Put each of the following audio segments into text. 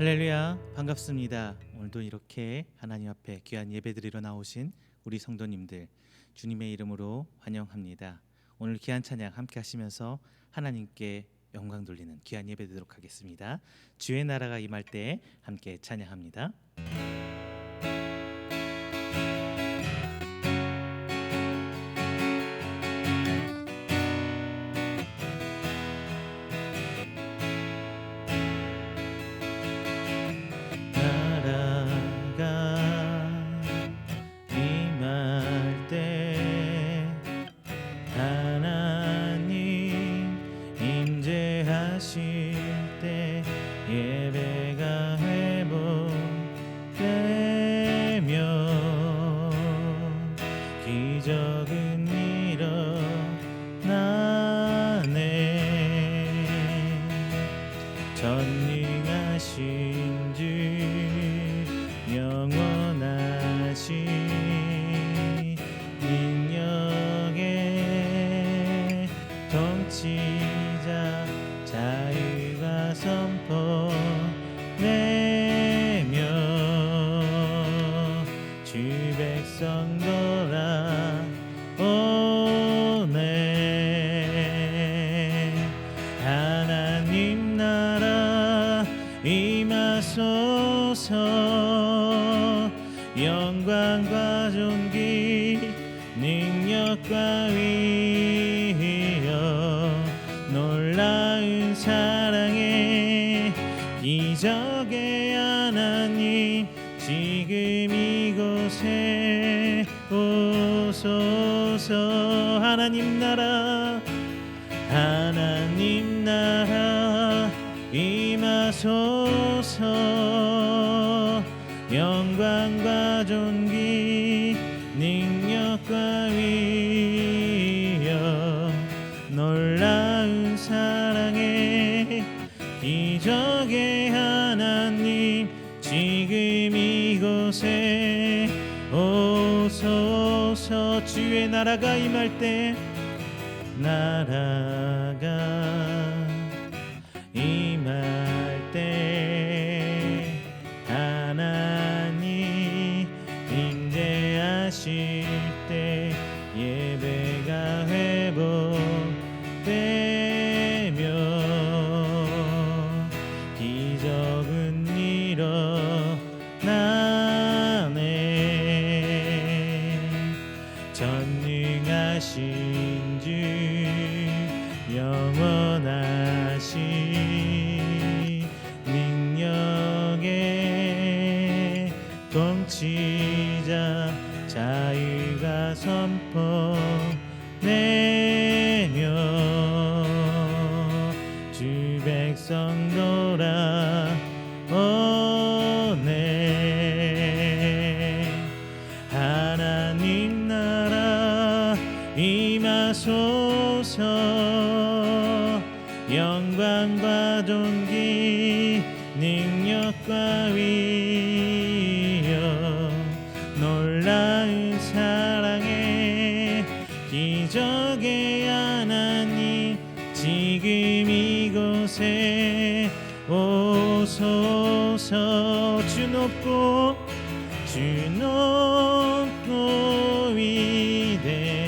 할렐루야, 반갑습니다. 오늘도 이렇게 하나님 앞에 귀한 예배드리러 나오신 우리 성도님들 주님의 이름으로 환영합니다. 오늘 귀한 찬양 함께 하시면서 하나님께 영광 돌리는 귀한 예배 드리도록 하겠습니다. 주의 나라가 임할 때 함께 찬양합니다. 예배가 회복되며 기적은 일어나네. 전능하신 주 영원하신 능력의 통치자 자유가 선포되며 주 백성 돌아오네. 하나님 나라 임하소서. 영광과 존귀 능력과 위엄 놀라운 사랑의 기적의 하나님 지금 이곳에 오소서. 하나님 나라 임하소서. 영광과 존귀 능력과 위엄 놀라운 사랑의 기적의 하나님 지금 이곳에 오소서. 주의 나라가 임할 때 하나님 임재하실 때 예배가 회복되며 기적은 일어나네. 전능하신 주 영원하신 능력의 통치자 자유가 선포되며 주 백성 돌아오네. 하나님 나라 임하소서. 영광과 존귀 능력과 위엄 놀라운 사랑의 기적의 하나님 지금 이곳에 오소서. 주 높고 위대하심을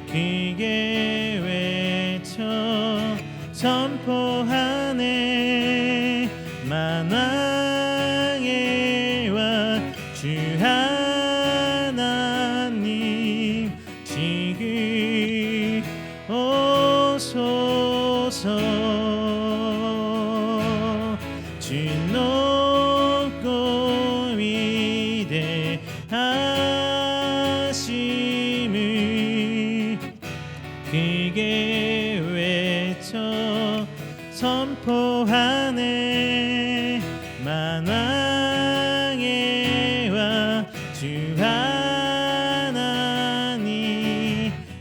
크게 외쳐 선포하네. 만왕의 왕 주 하나님 지금 오소서. 주 높고 위대하심을 크게 외쳐 선포하네. 만왕의 왕 주 하나님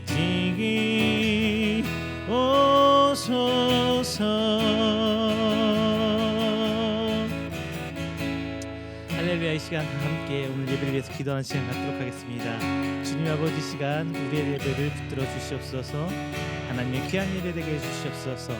지금 오소서. 할렐루야. 이 시간 다 함께 오늘 예배를 위해서 기도하는 시간 갖도록 하겠습니다. 주님 아버지 시간 우리의 예배를 붙들어 주시옵소서. 하나님의 귀한 예배 되게 해주시옵소서.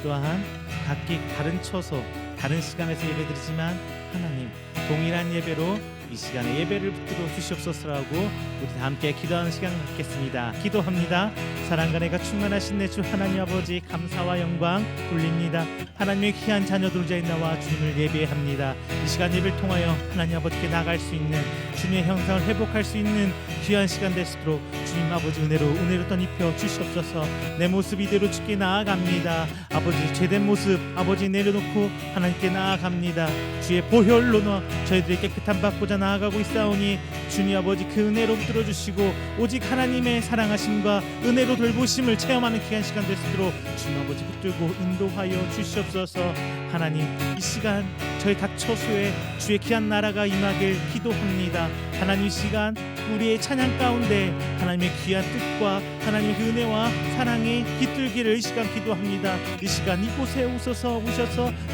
또한 각기 다른 처소 다른 시간에서 예배드리지만 하나님 동일한 예배로 이 시간에 예배를 붙들어 주시옵소서라고 우리 다 함께 기도하는 시간 갖겠습니다. 기도합니다. 사랑과 내가 충만하신 내 주 하나님 아버지 감사와 영광 돌립니다. 하나님의 귀한 자녀들 자인 나와 주님을 예배합니다. 이 시간 예배를 통하여 하나님 아버지께 나갈 수 있는 주님의 형상을 회복할 수 있는 귀한 시간 될 수 있도록 주님 아버지 은혜로 던 입혀 주시옵소서. 내 모습 이대로 주께 나아갑니다. 아버지 죄된 모습 아버지 내려놓고 하나님께 나아갑니다. 주의 보혈로 저희들의 깨끗한 받고자 나아가고 있사오니 주님 아버지 그 은혜로 붙들어 주시고 오직 하나님의 사랑하심과 은혜로 돌보심을 체험하는 귀한 시간 될 수 있도록 주님 아버지 붙들고 인도하여 주시옵소서. 하나님 이 시간 저희 각 처소에 주의 귀한 나라가 임하길 기도합니다. 하나님 이 시간 우리의 찬양 가운데 하나님의 귀한 뜻과 하나님의 그 은혜와 사랑이 깃들기를 이 시간 기도합니다. 이 시간 이곳에 오셔서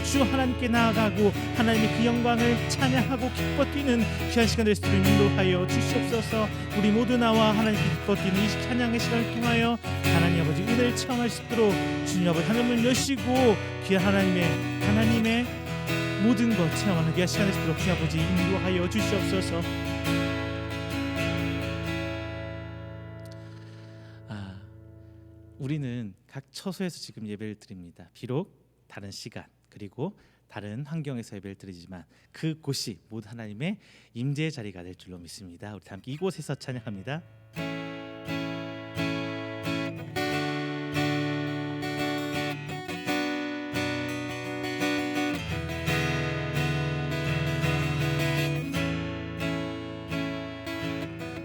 주 하나님께 나아가고 하나님의 그 영광을 찬양하고 기뻐 뛰는 귀한 시간 될 수 있도록 인도하여 주시옵소서. 우리 모두 나와 하나님께 기뻐 뛰는 이 찬양의 시간을 통하여 하나님 아버지 은혜를 체험할 수 있도록 주님 아버지 하늘을 여시고 귀한 하나님의 모든 것 체험하는 귀한 시간 될 수 있도록 주님 아버지 인도하여 주시옵소서. 우리는 각 처소에서 지금 예배를 드립니다. 비록 다른 시간 그리고 다른 환경에서 예배를 드리지만 그곳이 모두 하나님의 임재의 자리가 될 줄로 믿습니다. 우리 함께 이곳에서 찬양합니다.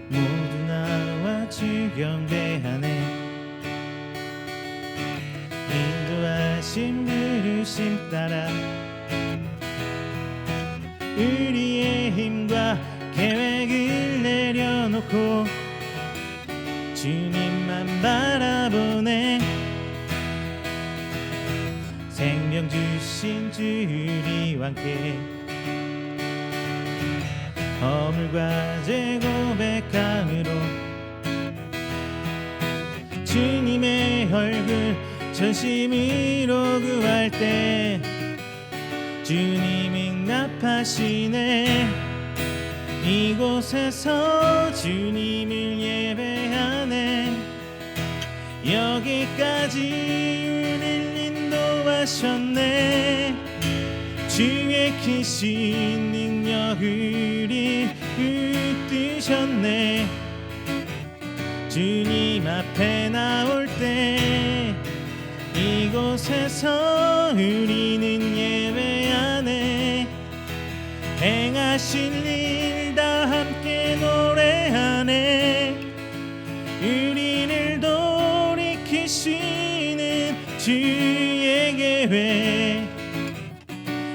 모두 나와 주 경배하네. 인도하심 부르심 따라 우리의 힘과 계획을 내려놓고 주님만 바라보네. 생명 주신 주 우리와 함께 허물과 죄 고백함으로 주님의 얼굴 전심으로 구할 때 주님 응답하시네. 이곳에서 주님을 예배하네. 여기까지 우릴 인도하셨네. 주의 크신 능력 우릴 붙드셨네. 주님 앞에 나올 때 이곳에서 우리는 예배하네. 행하신 일 다 함께 노래하네. 우리를 돌이키시는 주의 계획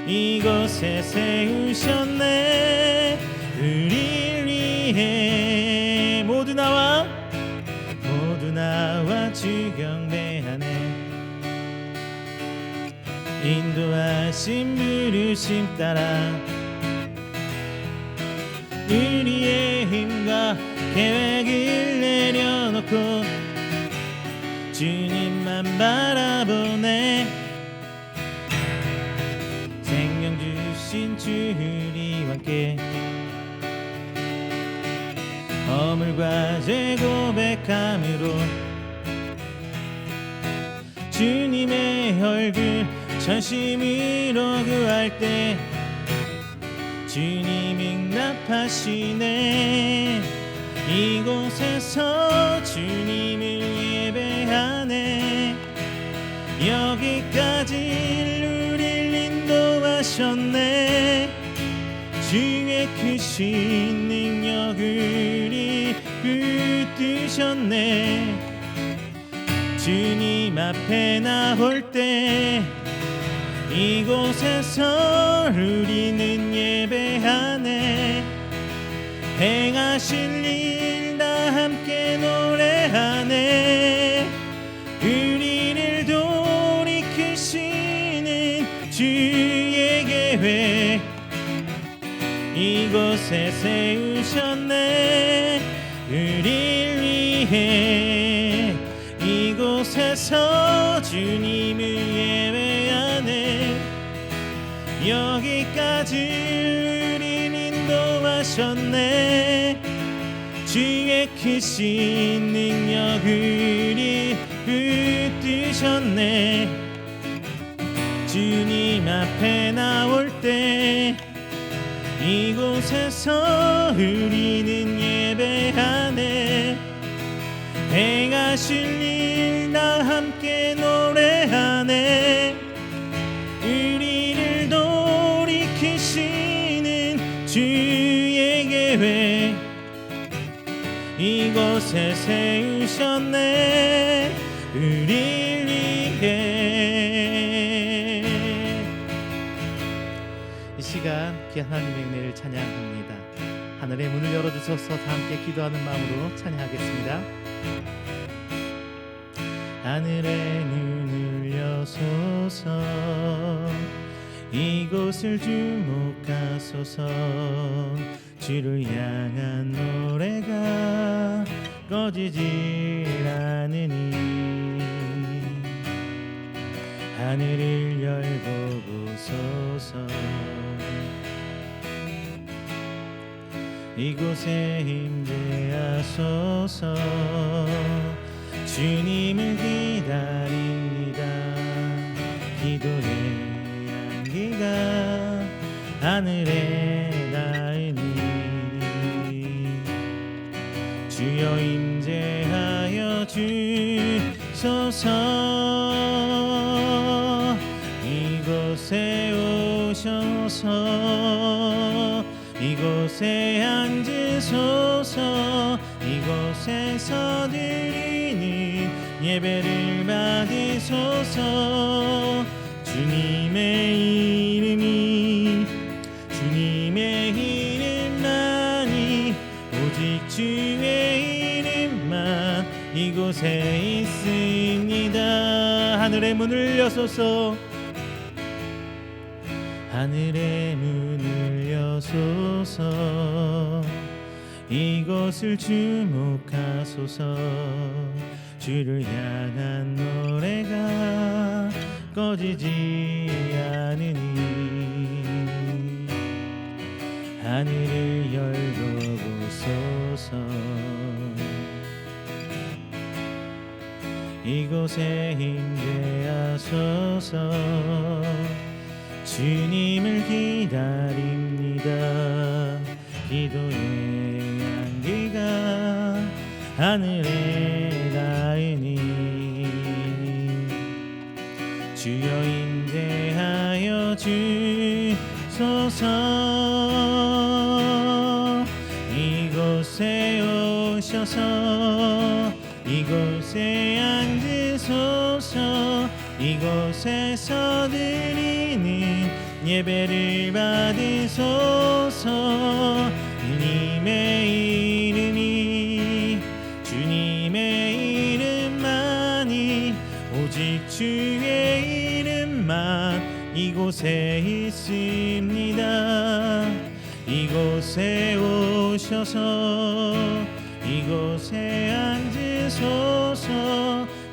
이곳에 세우셨네. 우리를 위해 모두 나와 주 경배하네. 인도하심 부르심 따라 우리의 힘과 계획을 내려놓고 주님만 바라보네. 생명 주신 주 우리와 함께 허물과 죄 고백함으로 주님의 얼굴 전심으로 구할 때 주님 응답하시네. 이곳에서 주님을 예배하네. 여기까지 우릴 인도하셨네. 주의 크신 능력 우리 붙드셨네. 주님 앞에 나올 때 이곳에서 우리는 예배하네. 행하신 일 다 함께 노래하네. 우리를 돌이키시는 주의 계획 이곳 이곳에 세우셨네. 우릴 위해 이곳에서 주님을 예배하네. 여기까지 우릴 인도하셨네. 주의 크신 능력 우리 붙드셨네. 주님 앞에 나올 때 이곳에서 우리는 예배하네. 행하실 일 다 함께 노래하네. 우리를 돌이키시는 주의 계획 이곳에 세우셨네. 우릴 위해. 이 시간 귀한 하나님의 은혜를 찬양합니다. 하늘의 문을 열어주셔서 다 함께 기도하는 마음으로 찬양하겠습니다. 하늘의 문을 여소서. 이곳을 주목하소서. 주를 향한 노래가 꺼지질 않으니 하늘을 열보소서. 이곳에 임재하소서. 주님을 기다립니다. 기도의 향기가 하늘에 닿으니 주여 임재하여 주소서. 이곳에 오셔서 이곳에 앉으소서. 이곳에서 드리는 예배를 받으소서. 주님의 이름만이 오직 주의 이름만 이곳에 있습니다. 하늘의 문을 여소서. 하늘의 문을 여소서. 이곳을 주목하소서. 주를 향한 노래가 꺼지지 않으니 하늘을 열어보소서. 이곳에 임재하소서. 주님을 기다립니다. 기도의 향기가 하늘에 닿으니 주여 임재하여 주소서. 이곳에 오셔서 이곳에 앉으소서. 이곳에서 드리는 예배를 받으소서. 주님의 이름만이 오직 주의 이름만 이곳에 있습니다. 이곳에 오셔서 이곳에 앉으소서.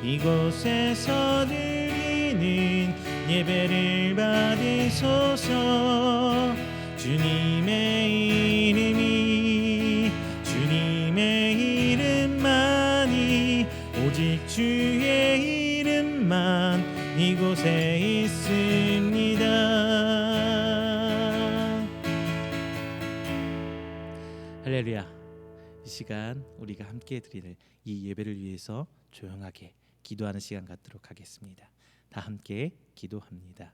이곳에서 드리는 예배를 받으소서. 주님의 이름만이 오직 주의 이름만 이곳에 있습니다. 할렐루야. 이 시간 우리가 함께 드릴 이 예배를 위해서 조용하게 기도하는 시간 갖도록 하겠습니다. 다 함께 기도합니다.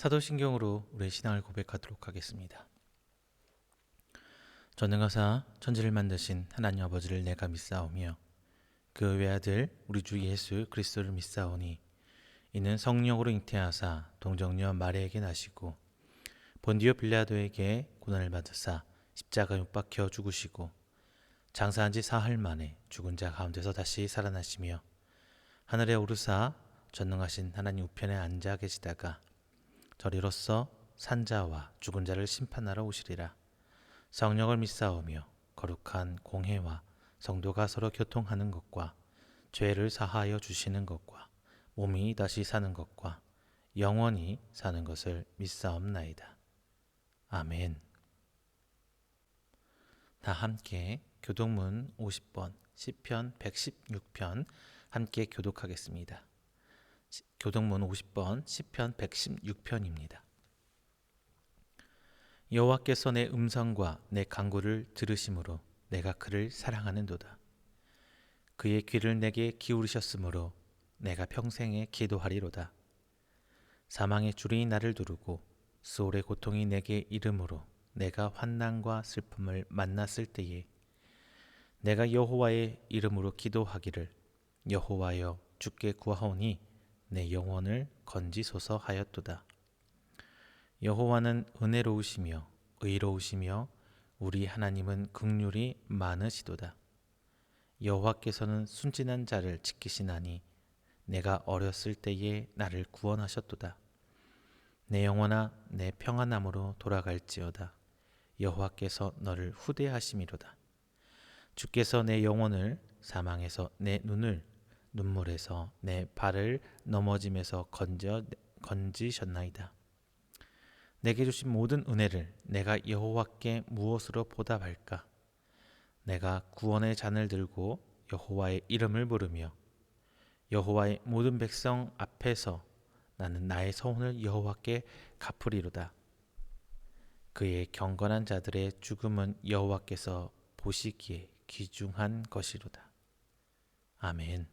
사도신경으로 우리의 신앙을 고백하도록 하겠습니다. 전능하사 천지를 만드신 하나님 아버지를 내가 믿사오며 그 외아들 우리 주 예수 그리스도를 믿사오니 이는 성령으로 잉태하사 동정녀 마리아에게 나시고 본디오 빌라도에게 고난을 받으사 십자가에 못 박혀 죽으시고 장사한 지 사흘 만에 죽은 자 가운데서 다시 살아나시며 하늘에 오르사 전능하신 하나님 우편에 앉아 계시다가 저리로서 산자와 죽은 자를 심판하러 오시리라. 성령을 믿사오며 거룩한 공회와 성도가 서로 교통하는 것과 죄를 사하여 주시는 것과 몸이 다시 사는 것과 영원히 사는 것을 믿사옵나이다. 아멘. 다 함께 교독문 50번 시편 116편 함께 교독하겠습니다. 교독문 50번 시편 116편입니다. 여호와께서 내 음성과 내 간구를 들으심으로 내가 그를 사랑하는도다. 그의 귀를 내게 기울이셨으므로 내가 평생에 기도하리로다. 사망의 줄이 나를 두르고 수월의 고통이 내게 이름으로 내가 환난과 슬픔을 만났을 때에 내가 여호와의 이름으로 기도하기를 여호와여 주께 구하오니 내 영혼을 건지소서 하였도다. 여호와는 은혜로우시며 의로우시며 우리 하나님은 긍휼이 많으시도다. 여호와께서는 순진한 자를 지키시나니 내가 어렸을 때에 나를 구원하셨도다. 내 영혼아 내 평안함으로 돌아갈지어다. 여호와께서 너를 후대하심이로다. 주께서 내 영혼을 사망에서 내 눈을 눈물에서 내 발을 넘어짐에서 건지셨나이다. 내게 주신 모든 은혜를 내가 여호와께 무엇으로 보답할까? 내가 구원의 잔을 들고 여호와의 이름을 부르며 여호와의 모든 백성 앞에서 나는 나의 서원을 여호와께 갚으리로다. 그의 경건한 자들의 죽음은 여호와께서 보시기에 귀중한 것이로다. 아멘.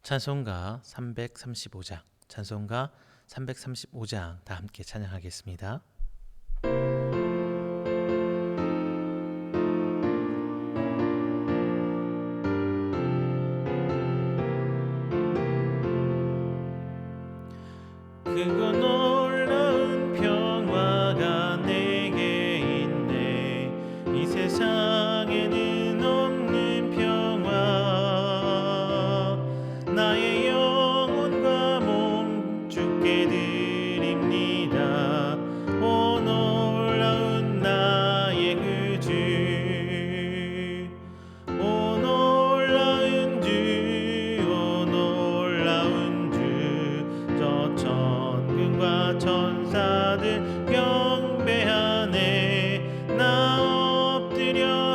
찬송가 335장 찬송가 335장 다 함께 찬양하겠습니다. 크고 놀라운 평화가 내게 있네. 이 세상에는 없는 평화. 나의 영혼과 몸 주께 드립니다. 오 놀라운 나의 그 주, 오 놀라운 주, 오 놀라운 주. 저 천군과 천사들 경배하네. 나 엎드려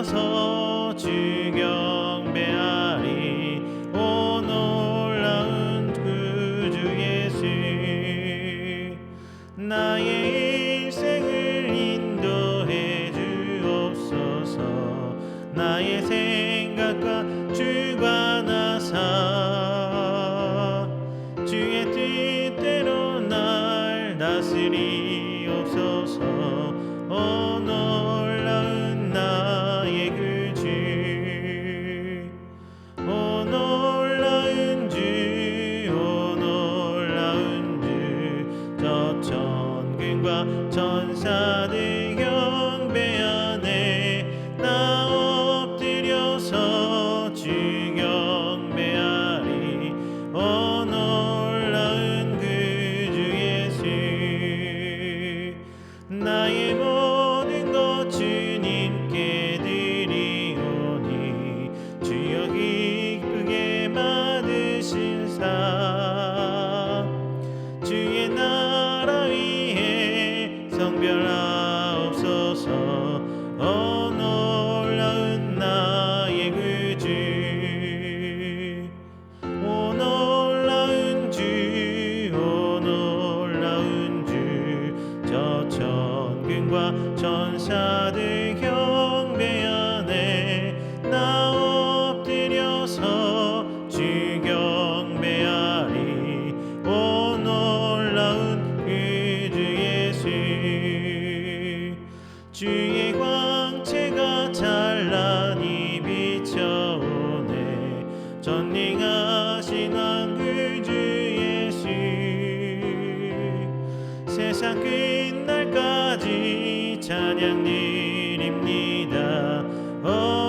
드립니다.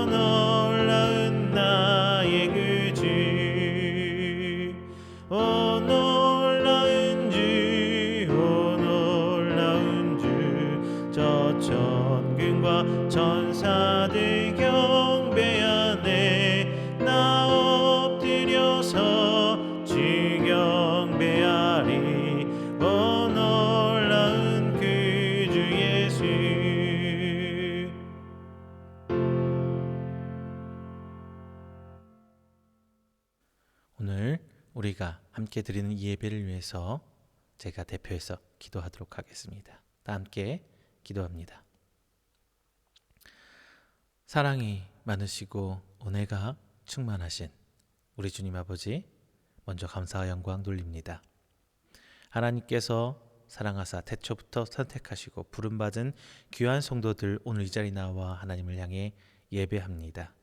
놀라운 나의 그주, 놀라운 주, 놀라운 주. 저 천군과 천사들 경배하네. 나 엎드려서 주 경배하리. 놀라운 그 주 예수. 오늘 우리가 함께 드리는 이 예배를 위해서 제가 대표해서 기도하도록 하겠습니다. 다 함께 기도합니다. 사랑이 많으시고 은혜가 충만하신 우리 주님 아버지, 먼저 감사와 영광 돌립니다. 하나님께서 사랑하사 태초부터 선택하시고 부름받은 귀한 성도들, 오늘 이 자리 나와 하나님을 향해 예배합니다.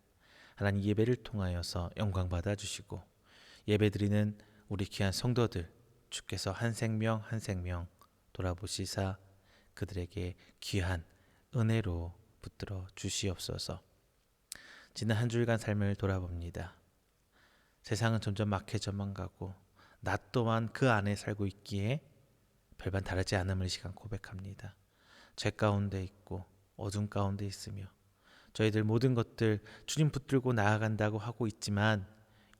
하나님, 예배를 통하여서 영광 받아주시고 예배드리는 우리 귀한 성도들, 주께서 한 생명 한 생명 돌아보시사 그들에게 귀한 은혜로 붙들어 주시옵소서. 지난 한 주일간 삶을 돌아봅니다. 세상은 점점 막혀져만 가고 나 또한 그 안에 살고 있기에 별반 다르지 않음을 이 시간 고백합니다. 죄 가운데 있고 어둠 가운데 있으며 저희들 모든 것들 주님 붙들고 나아간다고 하고 있지만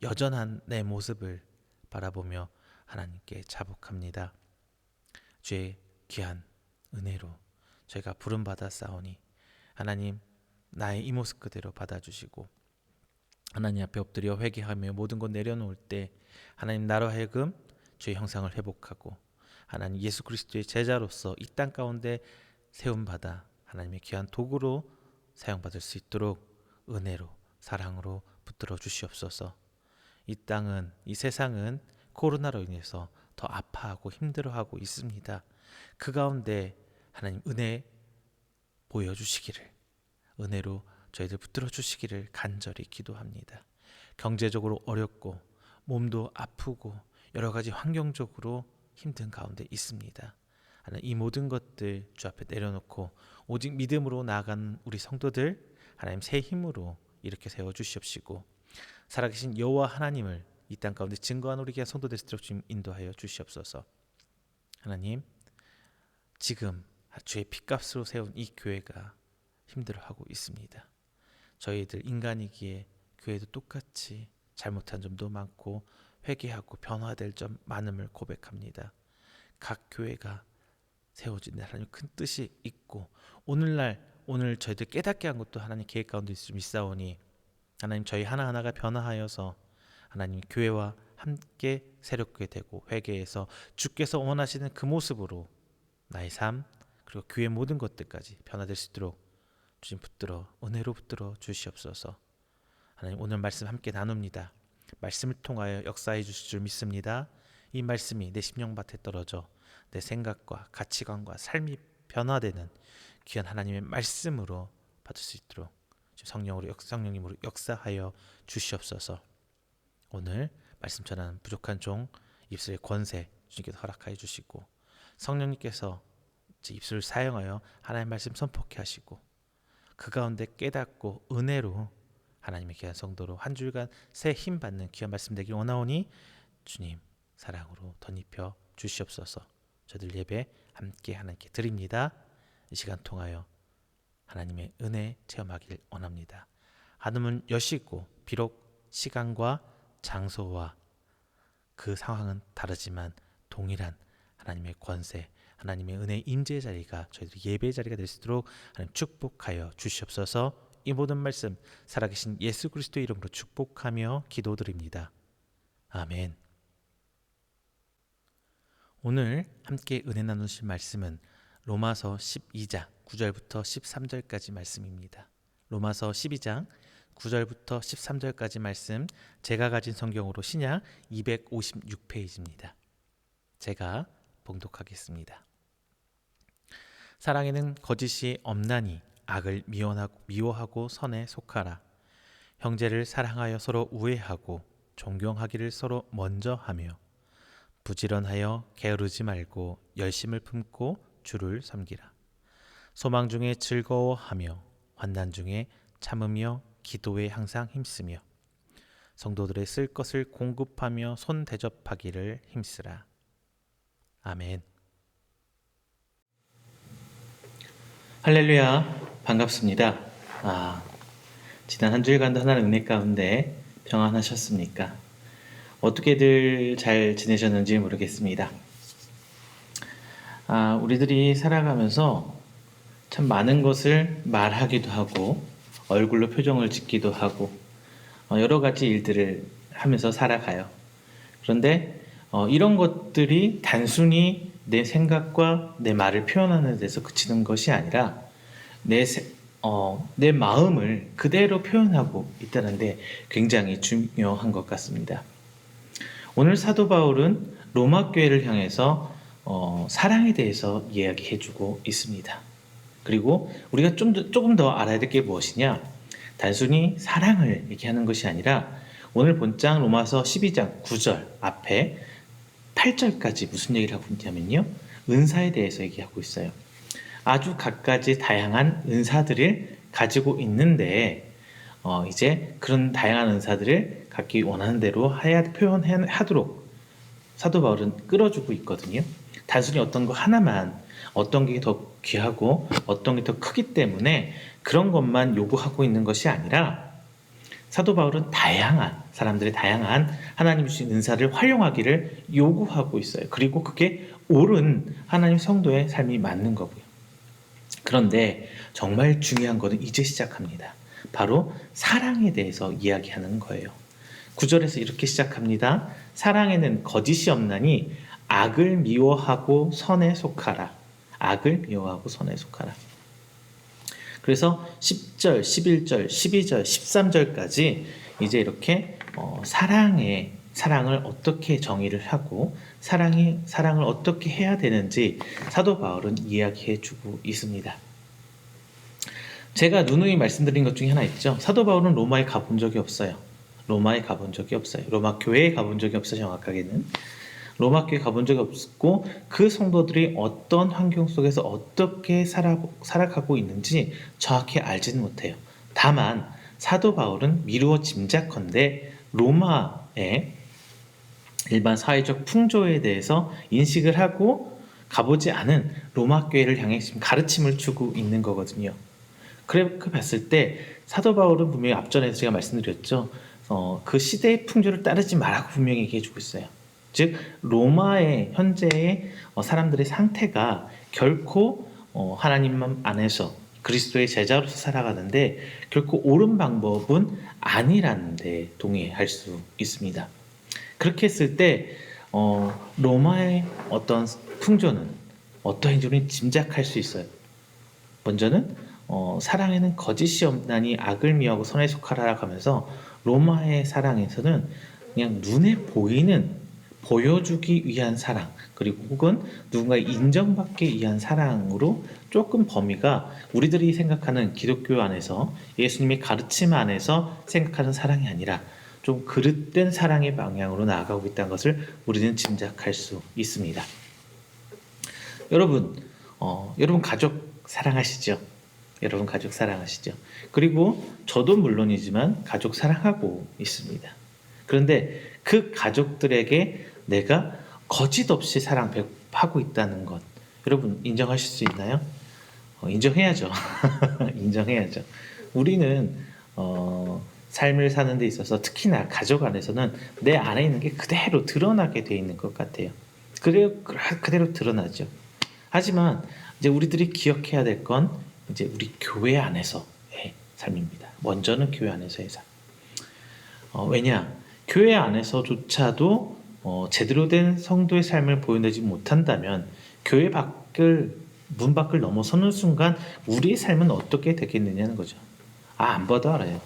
여전한 내 모습을 바라보며 하나님께 자복합니다. 주의 귀한 은혜로 저희가 부름받아 싸우니 하나님, 나의 이 모습 그대로 받아주시고 하나님 앞에 엎드려 회개하며 모든 것 내려놓을 때 하나님, 나로 하여금 주의 형상을 회복하고 하나님 예수 그리스도의 제자로서 이 땅 가운데 세움받아 하나님의 귀한 도구로 사용받을 수 있도록 은혜로 사랑으로 붙들어 주시옵소서. 이 땅은, 이 세상은 코로나로 인해서 더 아파하고 힘들어하고 있습니다. 그 가운데 하나님 은혜 보여주시기를, 은혜로 저희들 붙들어 주시기를 간절히 기도합니다. 경제적으로 어렵고 몸도 아프고 여러 가지 환경적으로 힘든 가운데 있습니다. 하나님, 이 모든 것들 주 앞에 내려놓고 오직 믿음으로 나아가는 우리 성도들 하나님 새 힘으로 이렇게 세워주시옵시고 살아계신 여호와 하나님을 이 땅 가운데 증거한 우리 귀한 성도들 주님 인도하여 주시옵소서. 하나님, 지금 주의 핏값으로 세운 이 교회가 힘들어하고 있습니다. 저희들 인간이기에 교회도 똑같이 잘못한 점도 많고 회개하고 변화될 점 많음을 고백합니다. 각 교회가 세워진 하나님 큰 뜻이 있고 오늘 저희들 깨닫게 한 것도 하나님 계획 가운데 좀 있사오니 하나님, 저희 하나하나가 변화하여서 하나님 교회와 함께 새롭게 되고 회개해서 주께서 원하시는 그 모습으로 나의 삶 그리고 교회 모든 것들까지 변화될 수 있도록 주님 붙들어 은혜로 붙들어 주시옵소서. 하나님, 오늘 말씀 함께 나눕니다. 말씀을 통하여 역사해 주실 줄 믿습니다. 이 말씀이 내 심령밭에 떨어져 내 생각과 가치관과 삶이 변화되는 귀한 하나님의 말씀으로 받을 수 있도록 성령님으로 역사하여 주시옵소서. 오늘 말씀 전하는 부족한 종 입술의 권세 주님께서 허락하여 주시고 성령님께서 제 입술을 사용하여 하나님의 말씀 선포케 하시고 그 가운데 깨닫고 은혜로 하나님의 귀한 성도로 한 주일간 새 힘 받는 귀한 말씀 되길 원하오니 주님 사랑으로 덧입혀 주시옵소서. 저들 예배 함께 하나님께 드립니다. 이 시간 통하여 하나님의 은혜 체험하길 원합니다. 하늘문 여시고 비록 시간과 장소와 그 상황은 다르지만 동일한 하나님의 권세, 하나님의 은혜 임재의 자리가 저희들 예배의 자리가 될 수 있도록 하나님 축복하여 주시옵소서. 이 모든 말씀 살아계신 예수 그리스도의 이름으로 축복하며 기도드립니다. 아멘. 오늘 함께 은혜 나누실 말씀은 로마서 12장 9절부터 13절까지 말씀입니다. 로마서 12장 9절부터 13절까지 말씀, 제가 가진 성경으로 신약 256페이지입니다. 제가 봉독하겠습니다. 사랑에는 거짓이 없나니 악을 미워하고 선에 속하라. 형제를 사랑하여 서로 우애하고 존경하기를 서로 먼저 하며 부지런하여 게으르지 말고 열심을 품고 주를 섬기라. 소망 중에 즐거워하며 환난 중에 참으며 기도에 항상 힘쓰며 성도들의 쓸 것을 공급하며 손 대접하기를 힘쓰라. 아멘. 할렐루야, 반갑습니다. 지난 한 주일간도 하나님 은혜 가운데 평안하셨습니까? 어떻게들 잘 지내셨는지 모르겠습니다. 우리들이 살아가면서 참 많은 것을 말하기도 하고 얼굴로 표정을 짓기도 하고 여러 가지 일들을 하면서 살아가요. 그런데 이런 것들이 단순히 내 생각과 내 말을 표현하는 데서 그치는 것이 아니라 내 마음을 그대로 표현하고 있다는 데 굉장히 중요한 것 같습니다. 오늘 사도 바울은 로마 교회를 향해서 사랑에 대해서 이야기해주고 있습니다. 그리고 우리가 조금 더 알아야 될 게 무엇이냐? 단순히 사랑을 얘기하는 것이 아니라 오늘 본장 로마서 12장 9절 앞에 8절까지 무슨 얘기를 하고 있냐면요. 은사에 대해서 얘기하고 있어요. 아주 갖가지 다양한 은사들을 가지고 있는데 이제 그런 다양한 은사들을 갖기 원하는 대로 표현하도록 사도 바울은 끌어주고 있거든요. 단순히 어떤 거 하나만, 어떤 게 더 귀하고 어떤 게 더 크기 때문에 그런 것만 요구하고 있는 것이 아니라 사도 바울은 다양한 사람들의 다양한 하나님 주신 은사를 활용하기를 요구하고 있어요. 그리고 그게 옳은 하나님 성도의 삶이 맞는 거고요. 그런데 정말 중요한 것은 이제 시작합니다. 바로 사랑에 대해서 이야기하는 거예요. 9절에서 이렇게 시작합니다. 사랑에는 거짓이 없나니 악을 미워하고 선에 속하라. 악을 미워하고 선에 속하라. 그래서 10절, 11절, 12절, 13절까지 이제 이렇게 사랑을 어떻게 정의를 하고 사랑을 어떻게 해야 되는지 사도 바울은 이야기해 주고 있습니다. 제가 누누이 말씀드린 것 중에 하나 있죠. 사도 바울은 로마에 가본 적이 없어요. 로마 교회에 가본 적이 없어요. 정확하게는 로마 교회에 가본 적이 없고 그 성도들이 어떤 환경 속에서 어떻게 살아가고 있는지 정확히 알지는 못해요. 다만 사도 바울은 미루어 짐작컨대 로마의 일반 사회적 풍조에 대해서 인식을 하고 가보지 않은 로마 교회를 향해 지금 가르침을 주고 있는 거거든요. 그렇게 봤을 때 사도 바울은 분명히 앞전에서 제가 말씀드렸죠. 그 시대의 풍조를 따르지 말라고 분명히 얘기해주고 있어요. 즉 로마의 현재의 사람들의 상태가 결코 하나님 안에서 그리스도의 제자로서 살아가는데 결코 옳은 방법은 아니라는 데 동의할 수 있습니다. 그렇게 했을 때 로마의 어떤 풍조는 어떠한지 우리는 짐작할 수 있어요. 먼저는 사랑에는 거짓이 없나니 악을 미워하고 선에 속하라라고 하면서 로마의 사랑에서는 그냥 눈에 보여주기 위한 사랑, 그리고 혹은 누군가의 인정받기 위한 사랑으로 조금 범위가 우리들이 생각하는 기독교 안에서 예수님의 가르침 안에서 생각하는 사랑이 아니라 좀 그릇된 사랑의 방향으로 나아가고 있다는 것을 우리는 짐작할 수 있습니다. 여러분 가족 사랑하시죠? 여러분 가족 사랑하시죠? 그리고 저도 물론이지만 가족 사랑하고 있습니다. 그런데 그 가족들에게 내가 거짓 없이 사랑 배합하고 있다는 것 여러분 인정하실 수 있나요? 인정해야죠. 인정해야죠. 우리는 삶을 사는 데 있어서 특히나 가족 안에서는 내 안에 있는 게 그대로 드러나게 돼 있는 것 같아요. 그대로 드러나죠. 하지만 이제 우리들이 기억해야 될 건 이제 우리 교회 안에서의 삶입니다. 먼저는 교회 안에서의 삶. 왜냐? 교회 안에서조차도 제대로 된 성도의 삶을 보여내지 못한다면 교회 문 밖을 넘어서는 순간 우리의 삶은 어떻게 되겠느냐는 거죠. 안 봐도 알아요.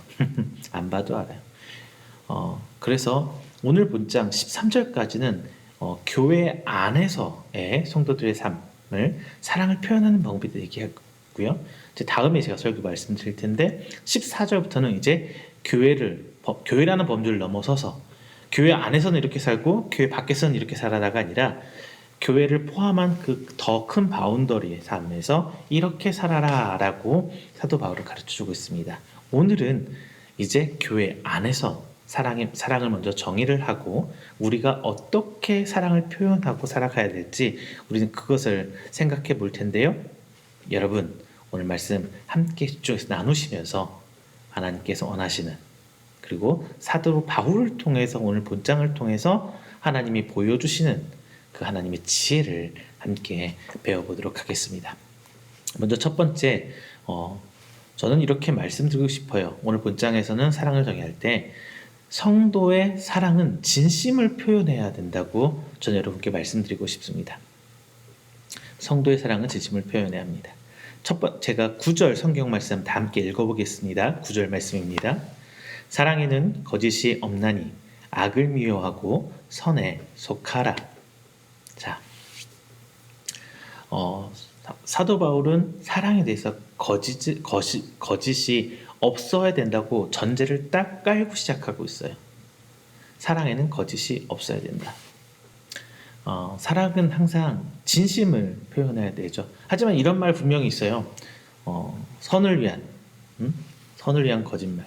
안 봐도 알아요. 그래서 오늘 본장 13절까지는 교회 안에서의 성도들의 사랑을 표현하는 방법에 대해 얘기하고요. 이제 다음에 제가 설교 말씀드릴 텐데 14절부터는 이제 교회라는 범주를 넘어서서 교회 안에서는 이렇게 살고 교회 밖에서는 이렇게 살아라가 아니라 교회를 포함한 그 더 큰 바운더리의 삶에서 이렇게 살아라라고 사도 바울은 가르쳐주고 있습니다. 오늘은 이제 교회 안에서 사랑을 먼저 정의를 하고 우리가 어떻게 사랑을 표현하고 살아가야 될지 우리는 그것을 생각해 볼 텐데요. 여러분, 오늘 말씀 함께 집중해서 나누시면서 하나님께서 원하시는, 그리고 사도 바울을 통해서 오늘 본장을 통해서 하나님이 보여주시는 그 하나님의 지혜를 함께 배워보도록 하겠습니다. 먼저 첫 번째, 저는 이렇게 말씀드리고 싶어요. 오늘 본장에서는 사랑을 정의할 때 성도의 사랑은 진심을 표현해야 된다고 저는 여러분께 말씀드리고 싶습니다. 성도의 사랑은 진심을 표현해야 합니다. 제가 9절 성경 말씀 다 함께 읽어보겠습니다. 9절 말씀입니다. 사랑에는 거짓이 없나니 악을 미워하고 선에 속하라. 자, 사도 바울은 사랑에 대해서 거짓이 없어야 된다고 전제를 딱 깔고 시작하고 있어요. 사랑에는 거짓이 없어야 된다. 사랑은 항상 진심을 표현해야 되죠. 하지만 이런 말 분명히 있어요. 선을 위한 거짓말.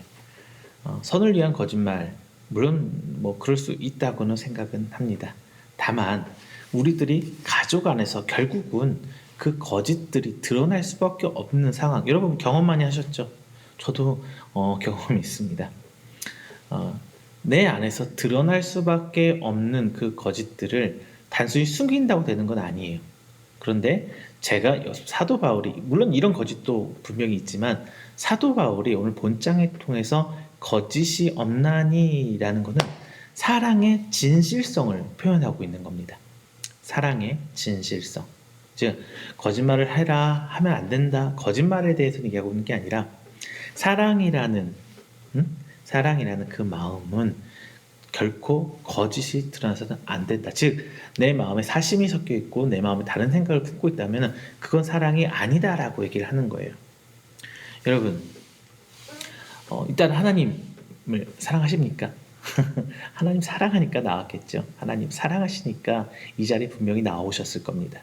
선을 위한 거짓말, 물론 뭐 그럴 수 있다고는 생각은 합니다. 다만 우리들이 가족 안에서 결국은 그 거짓들이 드러날 수밖에 없는 상황, 여러분 경험 많이 하셨죠? 저도 경험이 있습니다. 내 안에서 드러날 수밖에 없는 그 거짓들을 단순히 숨긴다고 되는 건 아니에요. 그런데 제가 사도 바울이, 물론 이런 거짓도 분명히 있지만 사도 바울이 오늘 본장을 통해서 거짓이 없나니 라는 것은 사랑의 진실성을 표현하고 있는 겁니다. 사랑의 진실성. 즉 거짓말을 해라 하면 안 된다, 거짓말에 대해서 얘기하고 있는 게 아니라 사랑이라는 그 마음은 결코 거짓이 드러나서는 안 된다. 즉 내 마음에 사심이 섞여 있고 내 마음에 다른 생각을 품고 있다면 그건 사랑이 아니다라고 얘기를 하는 거예요. 여러분, 일단 하나님을 사랑하십니까? 하나님 사랑하니까 나왔겠죠. 하나님 사랑하시니까 이 자리에 분명히 나오셨을 겁니다.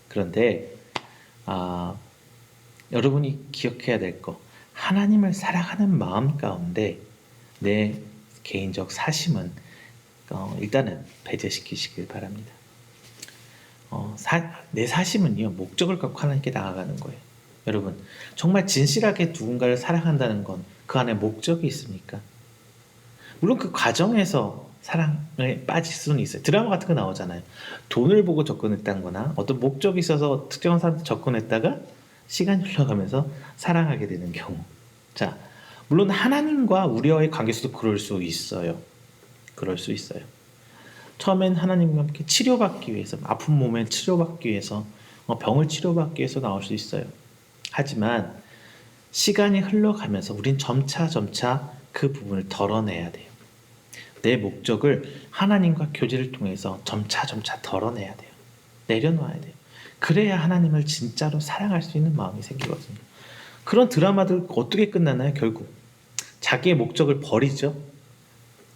그런데 여러분이 기억해야 될 거, 하나님을 사랑하는 마음 가운데 내 개인적 사심은 일단은 배제시키시길 바랍니다. 내 사심은요, 목적을 갖고 하나님께 나아가는 거예요. 여러분, 정말 진실하게 누군가를 사랑한다는 건 그 안에 목적이 있습니까? 물론 그 과정에서 사랑에 빠질 수는 있어요. 드라마 같은 거 나오잖아요. 돈을 보고 접근했다는 거나 어떤 목적이 있어서 특정한 사람한테 접근했다가 시간이 흘러가면서 사랑하게 되는 경우. 자, 물론 하나님과 우리와의 관계에서도 그럴 수 있어요. 처음엔 하나님과 함께 치료받기 위해서, 아픈 몸에 치료받기 위해서, 병을 치료받기 위해서 나올 수 있어요. 하지만 시간이 흘러가면서 우린 점차 그 부분을 덜어내야 돼요. 내 목적을 하나님과 교제를 통해서 점차 덜어내야 돼요. 내려놔야 돼요. 그래야 하나님을 진짜로 사랑할 수 있는 마음이 생기거든요. 그런 드라마들 어떻게 끝나나요? 결국 자기의 목적을 버리죠.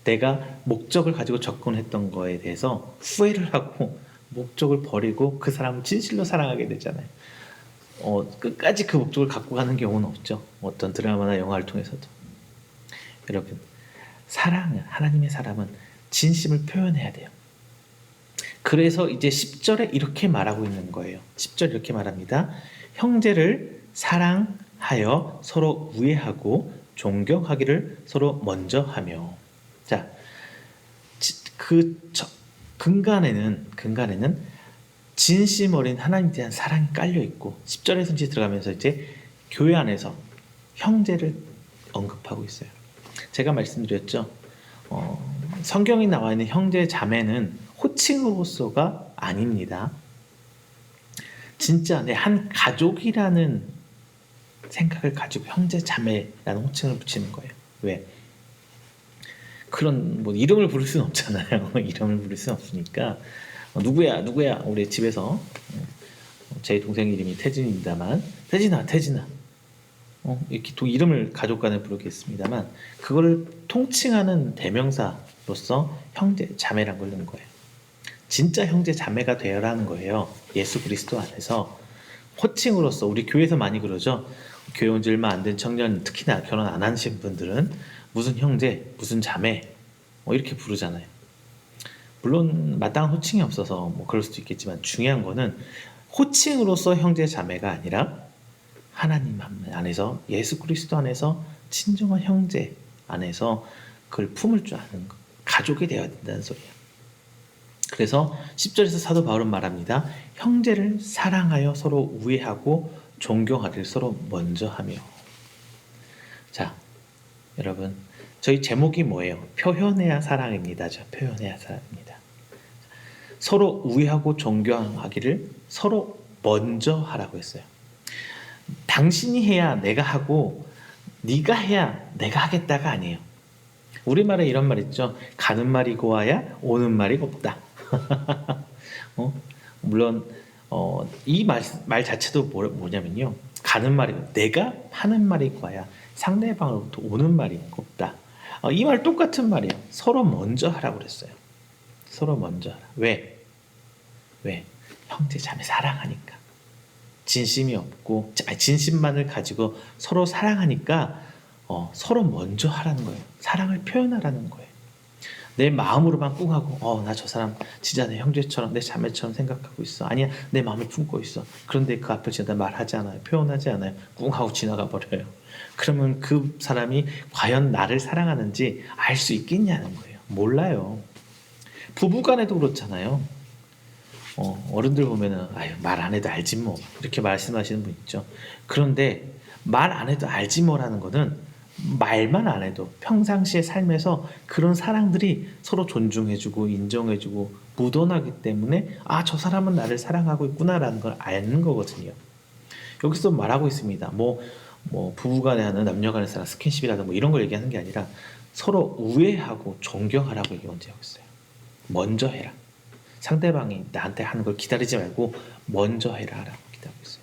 내가 목적을 가지고 접근했던 거에 대해서 후회를 하고 목적을 버리고 그 사람을 진실로 사랑하게 되잖아요. 끝까지 그 목적을 갖고 가는 경우는 없죠. 어떤 드라마나 영화를 통해서도. 여러분, 하나님의 사랑은 진심을 표현해야 돼요. 그래서 이제 10절에 이렇게 말하고 있는 거예요. 10절 이렇게 말합니다. 형제를 사랑하여 서로 우애하고 존경하기를 서로 먼저 하며. 자, 근간에는 진심 어린 하나님에 대한 사랑이 깔려 있고 10절에서 이제 들어가면서 이제 교회 안에서 형제를 언급하고 있어요. 제가 말씀드렸죠. 성경에 나와 있는 형제 자매는 호칭으로서가 아닙니다. 진짜 내 한 가족이라는 생각을 가지고 형제 자매라는 호칭을 붙이는 거예요. 왜? 그런 뭐 이름을 부를 수는 없잖아요. 이름을 부를 수는 없으니까 누구야 우리 집에서 제 동생 이름이 태진입니다만 태진아 이렇게 또 이름을 가족 간에 부르겠습니다만 그거를 통칭하는 대명사로서 형제 자매란 걸 넣은 거예요. 진짜 형제 자매가 되어라는 거예요. 예수 그리스도 안에서. 호칭으로서 우리 교회에서 많이 그러죠. 교회 온 지 얼마 안 된 청년, 특히나 결혼 안 하신 분들은 무슨 형제, 무슨 자매 뭐 이렇게 부르잖아요. 물론 마땅한 호칭이 없어서 뭐 그럴 수도 있겠지만 중요한 거는 호칭으로서 형제 자매가 아니라 하나님 안에서, 예수 그리스도 안에서 진정한 형제 안에서 그걸 품을 줄 아는 것, 가족이 되어야 된다는 소리예요. 그래서 10절에서 사도 바울은 말합니다. 형제를 사랑하여 서로 우애하고 존경하기를 서로 먼저 하며. 자, 여러분, 저희 제목이 뭐예요? 표현해야 사랑입니다. 표현해야 사랑입니다. 서로 우애하고 존경하기를 서로 먼저 하라고 했어요. 당신이 해야 내가 하고 네가 해야 내가 하겠다가 아니에요. 우리말에 이런 말 있죠. 가는 말이 고와야 오는 말이 곱다. 물론 이 말 자체도 뭐냐면요. 가는 말이 내가 하는 말이 고와야 상대방으로부터 오는 말이 곱다. 이 말 똑같은 말이에요. 서로 먼저 하라고 그랬어요. 서로 먼저 하라. 왜? 형제 자매 사랑하니까. 진심이 없고 진심만을 가지고 서로 사랑하니까 서로 먼저 하라는 거예요. 사랑을 표현하라는 거예요. 내 마음으로만 꿍하고 나 저 사람 진짜 내 형제처럼 내 자매처럼 생각하고 있어. 아니야 내 마음을 품고 있어. 그런데 그 앞을 지나다 말하지 않아요. 표현하지 않아요. 꿍하고 지나가 버려요. 그러면 그 사람이 과연 나를 사랑하는지 알 수 있겠냐는 거예요. 몰라요. 부부간에도 그렇잖아요. 어른들 보면은 말 안 해도 알지 뭐 이렇게 말씀하시는 분 있죠. 그런데 말 안 해도 알지 뭐라는 거는 말만 안 해도 평상시의 삶에서 그런 사랑들이 서로 존중해주고 인정해주고 묻어나기 때문에 저 사람은 나를 사랑하고 있구나라는 걸 아는 거거든요. 여기서 말하고 있습니다. 뭐 부부간에 하는 남녀간의 사랑 스킨십이라든가 뭐 이런 걸 얘기하는 게 아니라 서로 우애하고 존경하라고 얘기 먼저 하고 있어요. 먼저 해라. 상대방이 나한테 하는 걸 기다리지 말고 먼저 해라 라고 기다리고 있어요.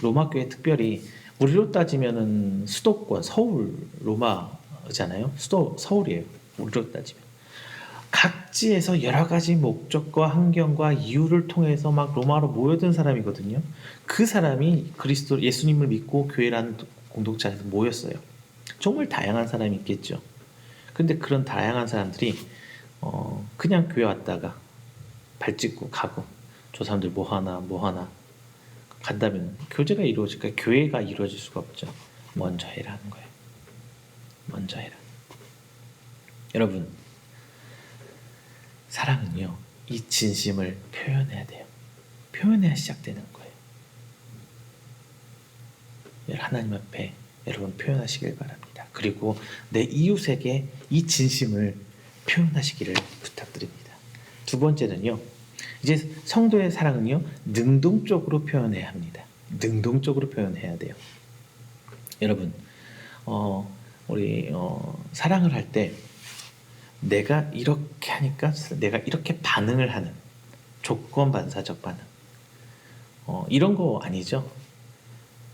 로마교회 특별히 우리로 따지면은 수도권 서울 로마잖아요. 서울이에요. 우리로 따지면 각지에서 여러 가지 목적과 환경과 이유를 통해서 막 로마로 모여든 사람이거든요. 그 사람이 그리스도 예수님을 믿고 교회라는 공동체 안에서 모였어요. 정말 다양한 사람이 있겠죠. 근데 그런 다양한 사람들이 그냥 교회 왔다가 발 찢고 가고 저 사람들 뭐 하나 간다면 교제가 이루어질까? 교회가 이루어질 수가 없죠. 먼저 해라는 거예요. 먼저 해라. 여러분, 사랑은요, 이 진심을 표현해야 돼요. 표현해야 시작되는 거예요. 하나님 앞에 여러분 표현하시길 바랍니다. 그리고 내 이웃에게 이 진심을 표현하시기를 부탁드립니다. 두 번째는요, 이제 성도의 사랑은요, 능동적으로 표현해야 합니다. 능동적으로 표현해야 돼요. 여러분, 우리 사랑을 할 때 내가 이렇게 하니까 내가 이렇게 반응을 하는 조건 반사적 반응, 이런 거 아니죠.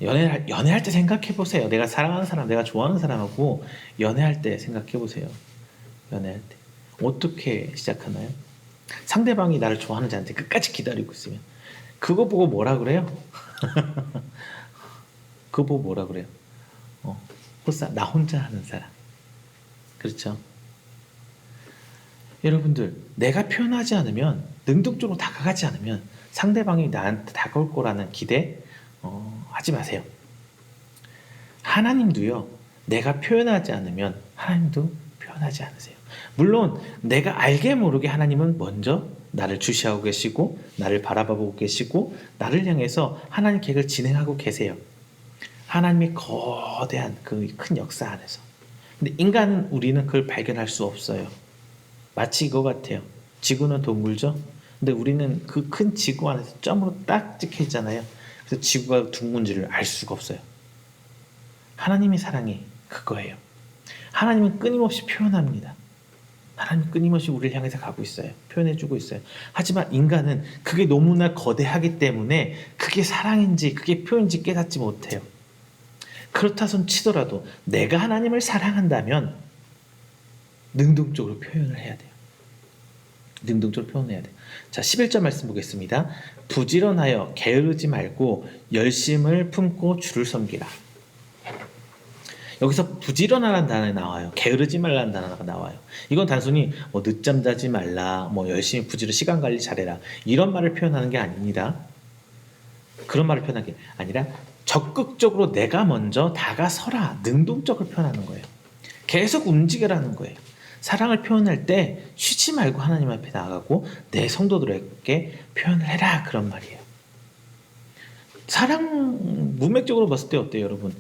연애할 때 생각해 보세요. 내가 사랑하는 사람, 내가 좋아하는 사람하고 연애할 때 생각해 보세요. 연애할 때 어떻게 시작하나요? 상대방이 나를 좋아하는지 않는지 끝까지 기다리고 있으면 그거 보고 뭐라 그래요? 그거 보고 뭐라 그래요? 나 혼자 하는 사람. 그렇죠? 여러분들, 내가 표현하지 않으면, 능동적으로 다가가지 않으면 상대방이 나한테 다가올 거라는 기대 하지 마세요. 하나님도요, 내가 표현하지 않으면 하나님도 표현하지 않으세요. 물론 내가 알게 모르게 하나님은 먼저 나를 주시하고 계시고 나를 바라보고 계시고 나를 향해서 하나님 계획을 진행하고 계세요. 하나님의 거대한 그 큰 역사 안에서. 근데 인간은 우리는 그걸 발견할 수 없어요. 마치 이거 같아요. 지구는 동굴죠. 근데 우리는 그 큰 지구 안에서 점으로 딱 찍혀 있잖아요. 그래서 지구가 둥근지를 알 수가 없어요. 하나님의 사랑이 그거예요. 하나님은 끊임없이 표현합니다. 하나님 끊임없이 우리를 향해서 가고 있어요. 표현해주고 있어요. 하지만 인간은 그게 너무나 거대하기 때문에 그게 사랑인지 그게 표현인지 깨닫지 못해요. 그렇다 손 치더라도 내가 하나님을 사랑한다면 능동적으로 표현을 해야 돼요. 능동적으로 표현해야 돼요. 자, 11절 말씀 보겠습니다. 부지런하여 게으르지 말고 열심을 품고 주를 섬기라. 여기서 부지런하라는 단어가 나와요. 게으르지 말라는 단어가 나와요. 이건 단순히 뭐 늦잠 자지 말라, 뭐 열심히 부지런 시간 관리 잘해라 이런 말을 표현하는 게 아닙니다. 그런 말을 표현하는 게 아니라 적극적으로 내가 먼저 다가서라, 능동적으로 표현하는 거예요. 계속 움직여라는 거예요. 사랑을 표현할 때 쉬지 말고 하나님 앞에 나가고 내 성도들에게 표현을 해라, 그런 말이에요. 사랑 문맥적으로 봤을 때 어때요, 여러분?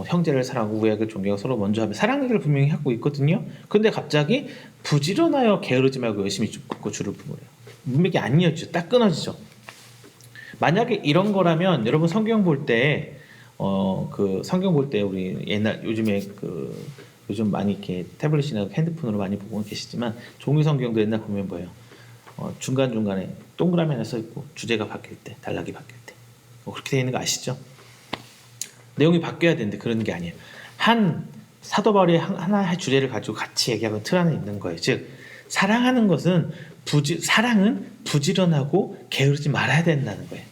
형제를 사랑하고 우애를 존경하고 서로 먼저 하면 사랑 얘기를 분명히 하고 있거든요. 근데 갑자기 부지런하여 게으르지 말고 열심히 붙고 주를 품으래요. 문맥이 아니었죠. 딱 끊어지죠. 만약에 이런 거라면 여러분 성경 볼 때 그 성경 볼 때 우리 옛날 요즘에 그 요즘 많이 이렇게 태블릿이나 핸드폰으로 많이 보고 계시지만 종이 성경도 옛날 보면 뭐예요? 중간 중간에 동그라미 하나 써 있고 주제가 바뀔 때, 단락이 바뀔 때 그렇게 되어 있는 거 아시죠? 내용이 바뀌어야 되는데 그런 게 아니에요. 한 사도 바울이 하나의 주제를 가지고 같이 얘기하고 틀 안에 있는 거예요. 즉 사랑하는 것은 사랑은 부지런하고 게으르지 말아야 된다는 거예요.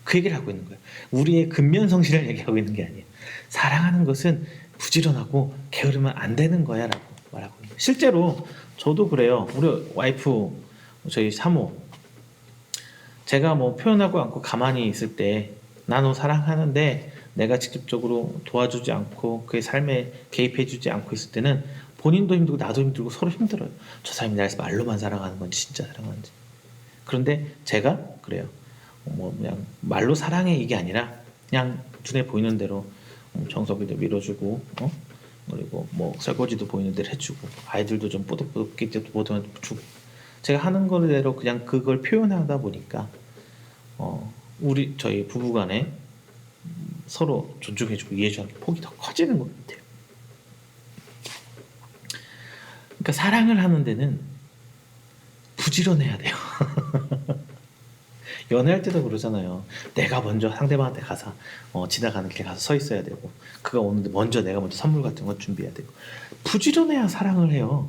그 얘기를 하고 있는 거예요. 우리의 근면성실을 얘기하고 있는 게 아니에요. 사랑하는 것은 부지런하고 게으르면 안 되는 거야 라고 말하고 있는 거예요. 실제로 저도 그래요. 우리 와이프, 저희 사모, 제가 뭐 표현하고 않고 가만히 있을 때 나너 사랑하는데 내가 직접적으로 도와주지 않고 그의 삶에 개입해주지 않고 있을 때는 본인도 힘들고 나도 힘들고 서로 힘들어요. 저 사람이 나를 말로만 사랑하는 건지 진짜 사랑하는지. 그런데 제가 그래요. 뭐 그냥 말로 사랑해 이게 아니라 그냥 눈에 보이는 대로 청소기도 밀어주고 그리고 뭐 설거지도 보이는 대로 해주고 아이들도 좀 뽀득뽀득 끼때도 보듬어 주고 제가 하는 거대로 그냥 그걸 표현하다 보니까 저희 부부간에 서로 존중해주고 이해해주는 폭이 더 커지는 것 같아요. 그러니까 사랑을 하는 데는 부지런해야 돼요. 연애할 때도 그러잖아요. 내가 먼저 상대방한테 가서 지나가는 길에 가서 서 있어야 되고 그가 오는데 내가 먼저 선물 같은 거 준비해야 되고 부지런해야 사랑을 해요.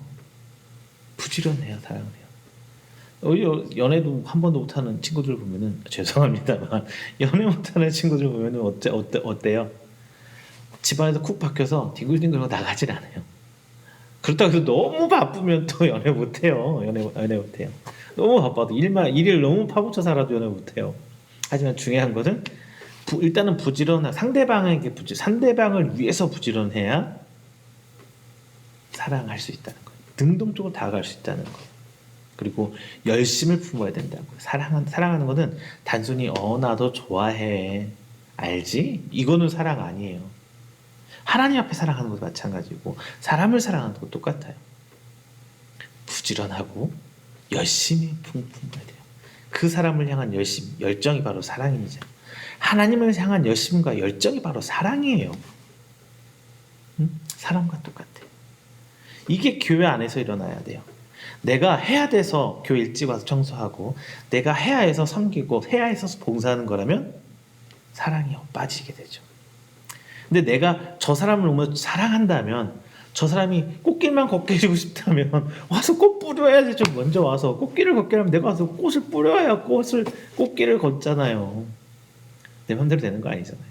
부지런해야 사랑을 해요. 연애도 한 번도 못하는 친구들 보면은 죄송합니다만 연애 못하는 친구들 보면은 어때요? 집안에서 쿡 박혀서 뒹굴뒹굴하고 나가질 않아요. 그렇다고 해서 너무 바쁘면 또 연애 못해요. 연애 못해요. 너무 바빠도 일을 너무 파묻혀 살아도 연애 못해요. 하지만 중요한 것은 일단은 상대방을 위해서 부지런해야 사랑할 수 있다는 거예요. 능동적으로 다가갈 수 있다는 거예요. 그리고 열심을 품어야 된다는 거예요. 사랑하는 것은 단순히 나도 좋아해 알지? 이거는 사랑 아니에요. 하나님 앞에 사랑하는 것도 마찬가지고 사람을 사랑하는 것도 똑같아요. 부지런하고 열심히 품어야 돼요. 그 사람을 향한 열정이 바로 사랑이죠. 하나님을 향한 열심과 열정이 바로 사랑이에요. 사랑과 똑같아요. 이게 교회 안에서 일어나야 돼요. 내가 해야 돼서 교회 일찍 와서 청소하고 내가 해야 해서 섬기고 해야 해서 봉사하는 거라면 사랑이 빠지게 되죠. 근데 내가 저 사람을 너무 사랑한다면 저 사람이 꽃길만 걷게 해주고 싶다면 와서 꽃 뿌려야지. 좀 먼저 와서 꽃길을 걷게 하면 내가 와서 꽃을 뿌려야 꽃길을 걷잖아요. 내 맘대로 되는 거 아니잖아요.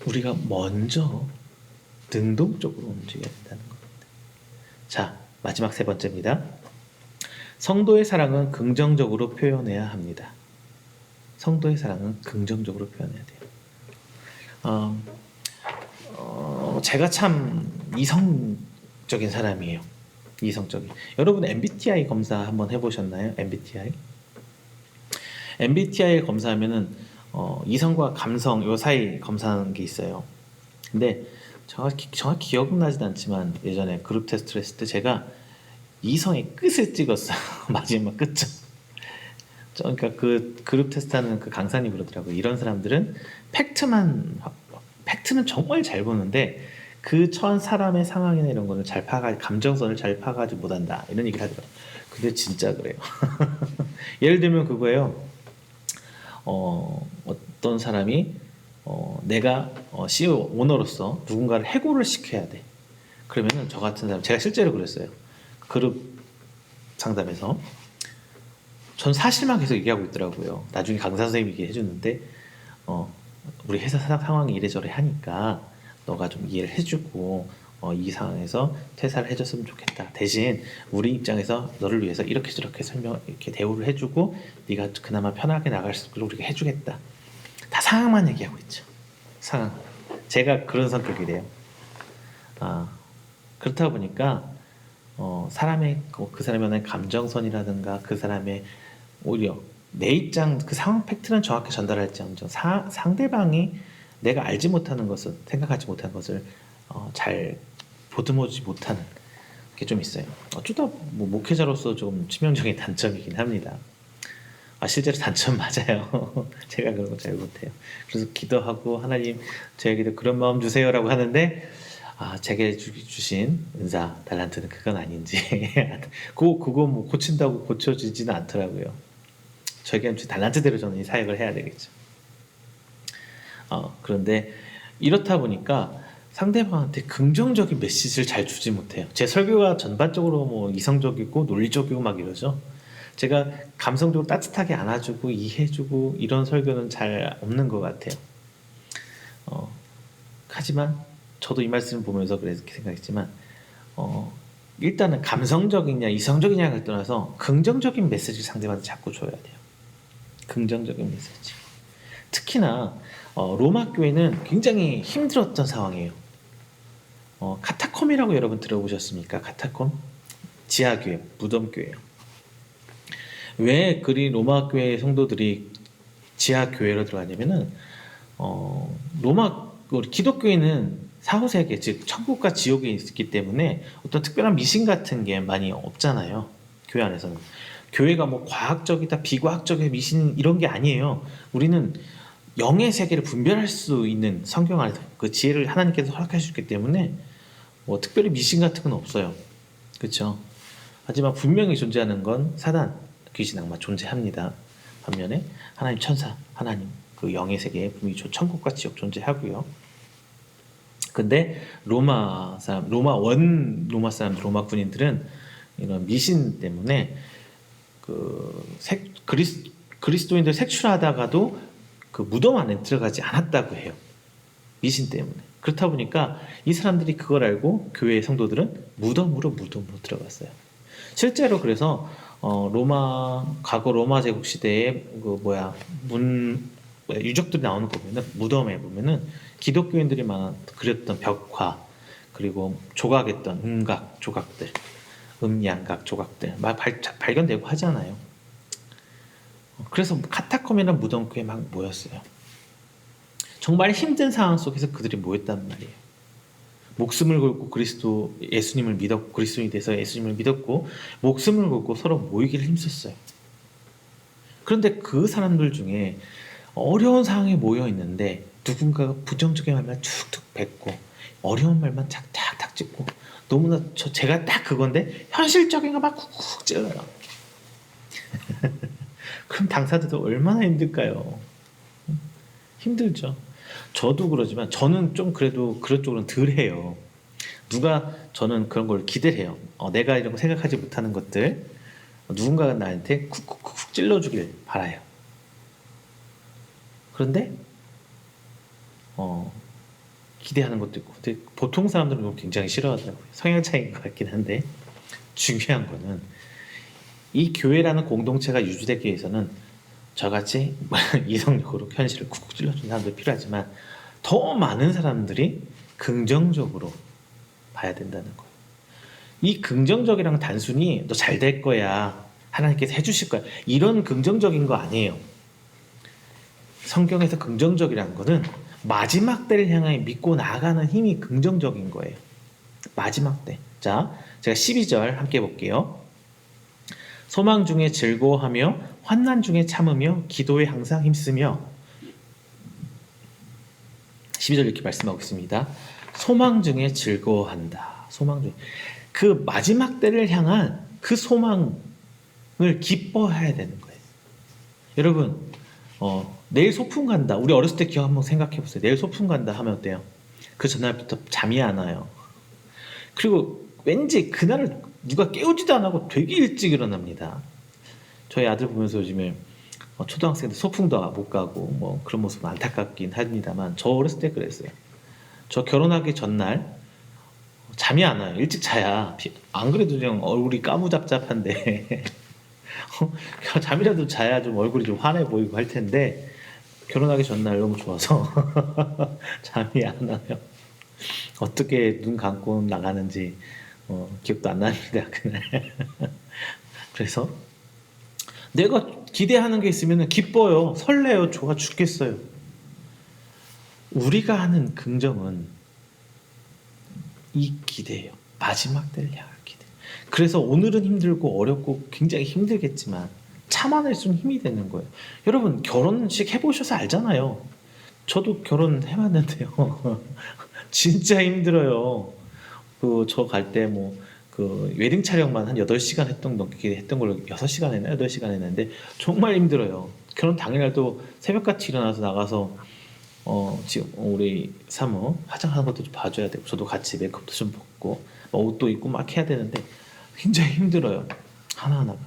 우리가 먼저 능동적으로 움직여야 된다는 겁니다. 자, 마지막 세 번째입니다. 성도의 사랑은 긍정적으로 표현해야 합니다. 성도의 사랑은 긍정적으로 표현해야 돼요. 제가 참 이성적인 사람이에요. 이성적인. 여러분 MBTI 검사 한번 해보셨나요? MBTI 검사하면은 이성과 감성 요 사이 검사하는 게 있어요. 근데 정확히 기억은 나진 않지만 예전에 그룹 테스트를 했을 때 제가 이성의 끝을 찍었어요. 마지막 끝점. 그러니까 그 그룹 테스트하는 그 강사님 그러더라고요. 이런 사람들은 팩트는 정말 잘 보는데 그 처한 사람의 상황이나 이런 거는 잘 감정선을 잘 파악하지 못한다. 이런 얘기를 하더라고요. 근데 진짜 그래요. 예를 들면 그거예요. 어떤 사람이 내가 CEO 오너로서 누군가를 해고를 시켜야 돼. 그러면은 저 같은 사람, 제가 실제로 그랬어요. 그룹 상담에서. 전 사실만 계속 얘기하고 있더라고요. 나중에 강사 선생님이 얘기해 주는데 우리 회사 상황이 이래저래 하니까 너가 좀 이해를 해주고 이 상황에서 퇴사를 해줬으면 좋겠다. 대신 우리 입장에서 너를 위해서 이렇게 저렇게 이렇게 대우를 해주고 네가 그나마 편하게 나갈 수 있도록 우리가 해주겠다. 다 상황만 얘기하고 있죠. 상황. 제가 그런 성격이래요. 그렇다 보니까 사람의 그 사람의 어떤 감정선이라든가 그 사람의 오히려 내 입장 그 상황 팩트는 정확히 전달할지언정 상대방이 내가 알지 못하는 것을 생각하지 못하는 것을 잘 보듬어주지 못하는 게 좀 있어요. 어쩌다 뭐 목회자로서 좀 치명적인 단점이긴 합니다. 실제로 단점 맞아요. 제가 그런 거 잘 못해요. 그래서 기도하고 하나님 저에게도 그런 마음 주세요라고 하는데 제게 주신 은사 달란트는 그건 아닌지 그거 뭐 고친다고 고쳐지지는 않더라고요. 저에게는 달란트대로 저는 이 사역을 해야 되겠죠. 그런데 이렇다 보니까 상대방한테 긍정적인 메시지를 잘 주지 못해요. 제 설교가 전반적으로 뭐 이성적이고 논리적이고 막 이러죠. 제가 감성적으로 따뜻하게 안아주고 이해해주고 이런 설교는 잘 없는 것 같아요. 하지만 저도 이 말씀을 보면서 그렇게 생각했지만 일단은 감성적이냐 이성적이냐를 떠나서 긍정적인 메시지를 상대방한테 자꾸 줘야 돼요. 긍정적인 메시지. 특히나 로마 교회는 굉장히 힘들었던 상황이에요. 카타콤이라고 여러분 들어보셨습니까? 카타콤? 지하교회, 무덤교회요. 왜 그리 로마 교회 성도들이 지하교회로 들어가냐면은 우리 기독교회는 사후세계, 즉 천국과 지옥에 있기 때문에 어떤 특별한 미신 같은 게 많이 없잖아요. 교회 안에서는. 교회가 뭐 과학적이다, 비과학적이다, 미신 이런 게 아니에요. 우리는 영의 세계를 분별할 수 있는 성경 안에서 그 지혜를 하나님께서 허락해 주셨기 때문에 뭐 특별히 미신 같은 건 없어요. 그렇죠? 하지만 분명히 존재하는 건 사단, 귀신, 악마 존재합니다. 반면에 하나님 천사, 하나님 그 영의 세계에 분명히 천국과 지옥 존재하고요. 근데 로마 군인들은 이런 미신 때문에 그리스도인들 색출하다가도 그 무덤 안에 들어가지 않았다고 해요. 미신 때문에. 그렇다 보니까 이 사람들이 그걸 알고 교회의 성도들은 무덤으로 들어갔어요. 실제로 그래서 과거 로마 제국 시대에 유적들이 나오는 거 보면은 무덤에 보면은 기독교인들이 그렸던 벽화 그리고 조각했던 음각 조각들, 양각 조각들 발견되고 하잖아요. 그래서 카타콤이나 무덤교에 막 모였어요. 정말 힘든 상황 속에서 그들이 모였단 말이에요. 목숨을 걸고 예수님을 믿었고 그리스도인이 돼서 예수님을 믿었고 목숨을 걸고 서로 모이기를 힘썼어요. 그런데 그 사람들 중에 어려운 상황에 모여 있는데 누군가가 부정적인 말만 툭툭 뱉고 어려운 말만 탁탁 짚고 너무나 제가 딱 그건데 현실적인 거 막 쿡쿡 찔러요. 그럼 당사자도 얼마나 힘들까요? 힘들죠. 저도 그러지만 저는 좀 그래도 그런 쪽으로는 덜 해요. 저는 그런 걸 기대를 해요. 내가 이런 거 생각하지 못하는 것들 누군가가 나한테 쿡쿡쿡 찔러주길 바라요. 그런데 기대하는 것도 있고 근데 보통 사람들은 이걸 굉장히 싫어하더라고요. 성향 차이인 것 같긴 한데 중요한 거는 이 교회라는 공동체가 유지되기 위해서는 저같이 이성적으로 현실을 쿡쿡 찔러주는 사람들이 필요하지만 더 많은 사람들이 긍정적으로 봐야 된다는 거예요. 이 긍정적이란 단순히 너 잘 될 거야, 하나님께서 해주실 거야 이런 긍정적인 거 아니에요. 성경에서 긍정적이라는 거는 마지막 때를 향해 믿고 나아가는 힘이 긍정적인 거예요. 마지막 때. 자, 제가 12절 함께 볼게요. 소망 중에 즐거워하며 환난 중에 참으며 기도에 항상 힘쓰며 12절 이렇게 말씀하고 있습니다. 소망 중에 즐거워한다. 소망 중에 그 마지막 때를 향한 그 소망을 기뻐해야 되는 거예요. 여러분 내일 소풍 간다. 우리 어렸을 때 기억 한번 생각해 보세요. 내일 소풍 간다 하면 어때요? 그 전날부터 잠이 안 와요. 그리고 왠지 그날을 누가 깨우지도 안 하고 되게 일찍 일어납니다. 저희 아들 보면서 요즘에 초등학생들 소풍도 못 가고 뭐 그런 모습은 안타깝긴 합니다만 저 어렸을 때 그랬어요. 저 결혼하기 전날 잠이 안 와요. 일찍 자야. 안 그래도 좀 얼굴이 까무잡잡한데 잠이라도 자야 좀 얼굴이 좀 환해 보이고 할 텐데 결혼하기 전날 너무 좋아서 잠이 안 와요. 어떻게 눈 감고 나가는지 기억도 안 납니다. 그날. 그래서 내가 기대하는 게 있으면 기뻐요. 설레요. 좋아 죽겠어요. 우리가 하는 긍정은 이 기대예요. 마지막 때를 향한 기대. 그래서 오늘은 힘들고 어렵고 굉장히 힘들겠지만 참아낼 수 있는 힘이 되는 거예요. 여러분 결혼식 해보셔서 알잖아요. 저도 결혼해봤는데요. 진짜 힘들어요. 저 갈 때 그 웨딩 촬영만 한 8시간 넘게 했던 걸로 6시간 했나 8시간 했는데 정말 힘들어요. 결혼 당일날도 새벽같이 일어나서 나가서 지금 우리 사모 화장하는 것도 좀 봐줘야 되고 저도 같이 메이크업도 좀 벗고 옷도 입고 막 해야 되는데 굉장히 힘들어요. 하나하나가.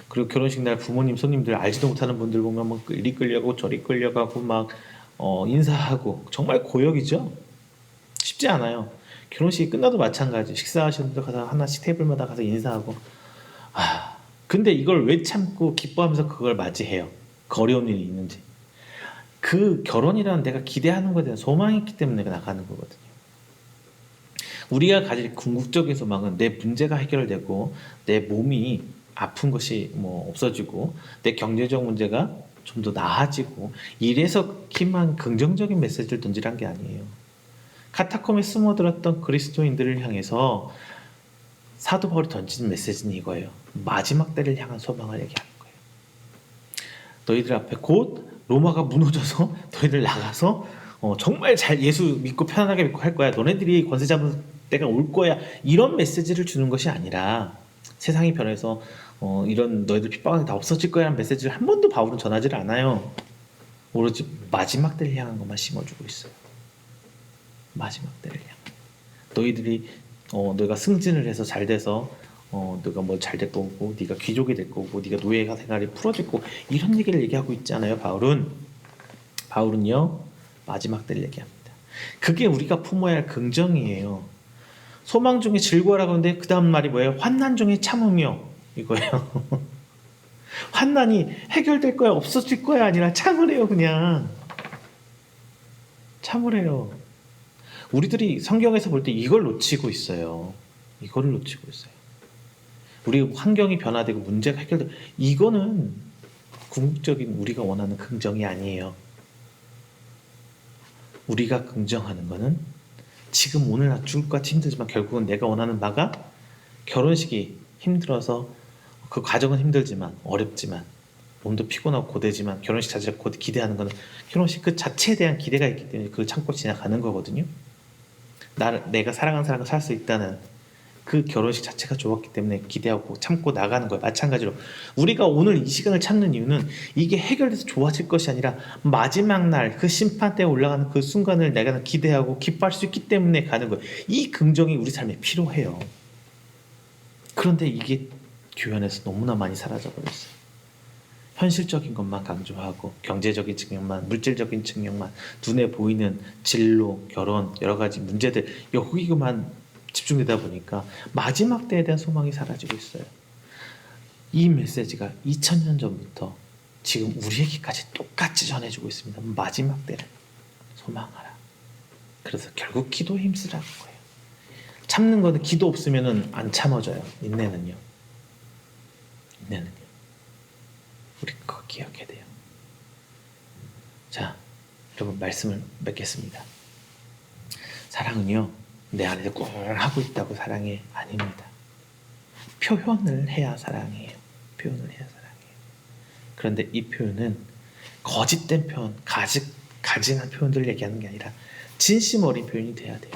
그리고 결혼식 날 부모님 손님들 알지도 못하는 분들 보면 막 이리 끌려가고 저리 끌려가고 막 인사하고 정말 고역이죠. 쉽지 않아요. 결혼식이 끝나도 마찬가지. 식사하시는 분들 가서 하나씩 테이블마다 가서 인사하고 근데 이걸 왜 참고 기뻐하면서 그걸 맞이해요? 그 어려운 일이 있는지. 그 결혼이라는 내가 기대하는 것에 대한 소망이 있기 때문에 나가는 거거든요. 우리가 가질 궁극적인 소망은 내 문제가 해결되고 내 몸이 아픈 것이 없어지고 내 경제적 문제가 좀 더 나아지고 이래서 희망 긍정적인 메시지를 던지란 게 아니에요. 카타콤에 숨어들었던 그리스도인들을 향해서 사도 바울이 던지는 메시지는 이거예요. 마지막 때를 향한 소망을 얘기하는 거예요. 너희들 앞에 곧 로마가 무너져서 너희들 나가서 정말 잘 예수 믿고 편안하게 믿고 할 거야. 너네들이 권세 잡은 때가 올 거야. 이런 메시지를 주는 것이 아니라 세상이 변해서 이런 너희들 핍박하는 게 다 없어질 거야 라는 메시지를 한 번도 바울은 전하지를 않아요. 오로지 마지막 때를 향한 것만 심어주고 있어요. 마지막 때를 향한. 너희들이 너희가 승진을 해서 잘 돼서 너가 뭐 잘 될 거고 네가 귀족이 될 거고 네가 노예가 생활이 풀어질 거고 이런 얘기를 얘기하고 있잖아요. 바울은요 마지막 때를 얘기합니다. 그게 우리가 품어야 할 긍정이에요. 소망 중에 즐거워라고 하는데 그 다음 말이 뭐예요? 환난 중에 참으며 이거예요. 환난이 해결될 거야 없어질 거야 아니라 참으래요. 그냥 참으래요. 우리들이 성경에서 볼 때 이걸 놓치고 있어요. 이거를 놓치고 있어요. 우리 환경이 변화되고 문제가 해결되고 이거는 궁극적인 우리가 원하는 긍정이 아니에요. 우리가 긍정하는 거는 지금 오늘 나 죽을 것 같이 힘들지만 결국은 내가 원하는 바가 결혼식이 힘들어서 그 과정은 힘들지만 어렵지만 몸도 피곤하고 고되지만 결혼식 자체를 기대하는 거는 결혼식 그 자체에 대한 기대가 있기 때문에 그걸 참고 지나가는 거거든요. 내가 사랑하는 사람과 살 수 있다는 그 결혼식 자체가 좋았기 때문에 기대하고 참고 나가는 거예요. 마찬가지로 우리가 오늘 이 시간을 참는 이유는 이게 해결돼서 좋아질 것이 아니라 마지막 날 그 심판대에 올라가는 그 순간을 내가 기대하고 기뻐할 수 있기 때문에 가는 거예요. 이 긍정이 우리 삶에 필요해요. 그런데 이게 교회 안에서 너무나 많이 사라져 버렸어요. 현실적인 것만 강조하고 경제적인 측면만, 물질적인 측면만, 눈에 보이는 진로, 결혼, 여러 가지 문제들 여기만 집중되다 보니까 마지막 때에 대한 소망이 사라지고 있어요. 이 메시지가 2000년 전부터 지금 우리에게까지 똑같이 전해지고 있습니다. 마지막 때를 소망하라. 그래서 결국 기도에 힘쓰라는 거예요. 참는 거는 기도 없으면 안 참아져요. 인내는요. 우리 그거 기억해야 돼요. 자, 여러분 말씀을 맺겠습니다. 사랑은요 내 안에서 꾹 하고 있다고 사랑이 아닙니다. 표현을 해야 사랑이에요. 표현을 해야 사랑이에요. 그런데 이 표현은 거짓된 표현, 가증한 표현들을 얘기하는 게 아니라 진심 어린 표현이 돼야 돼요.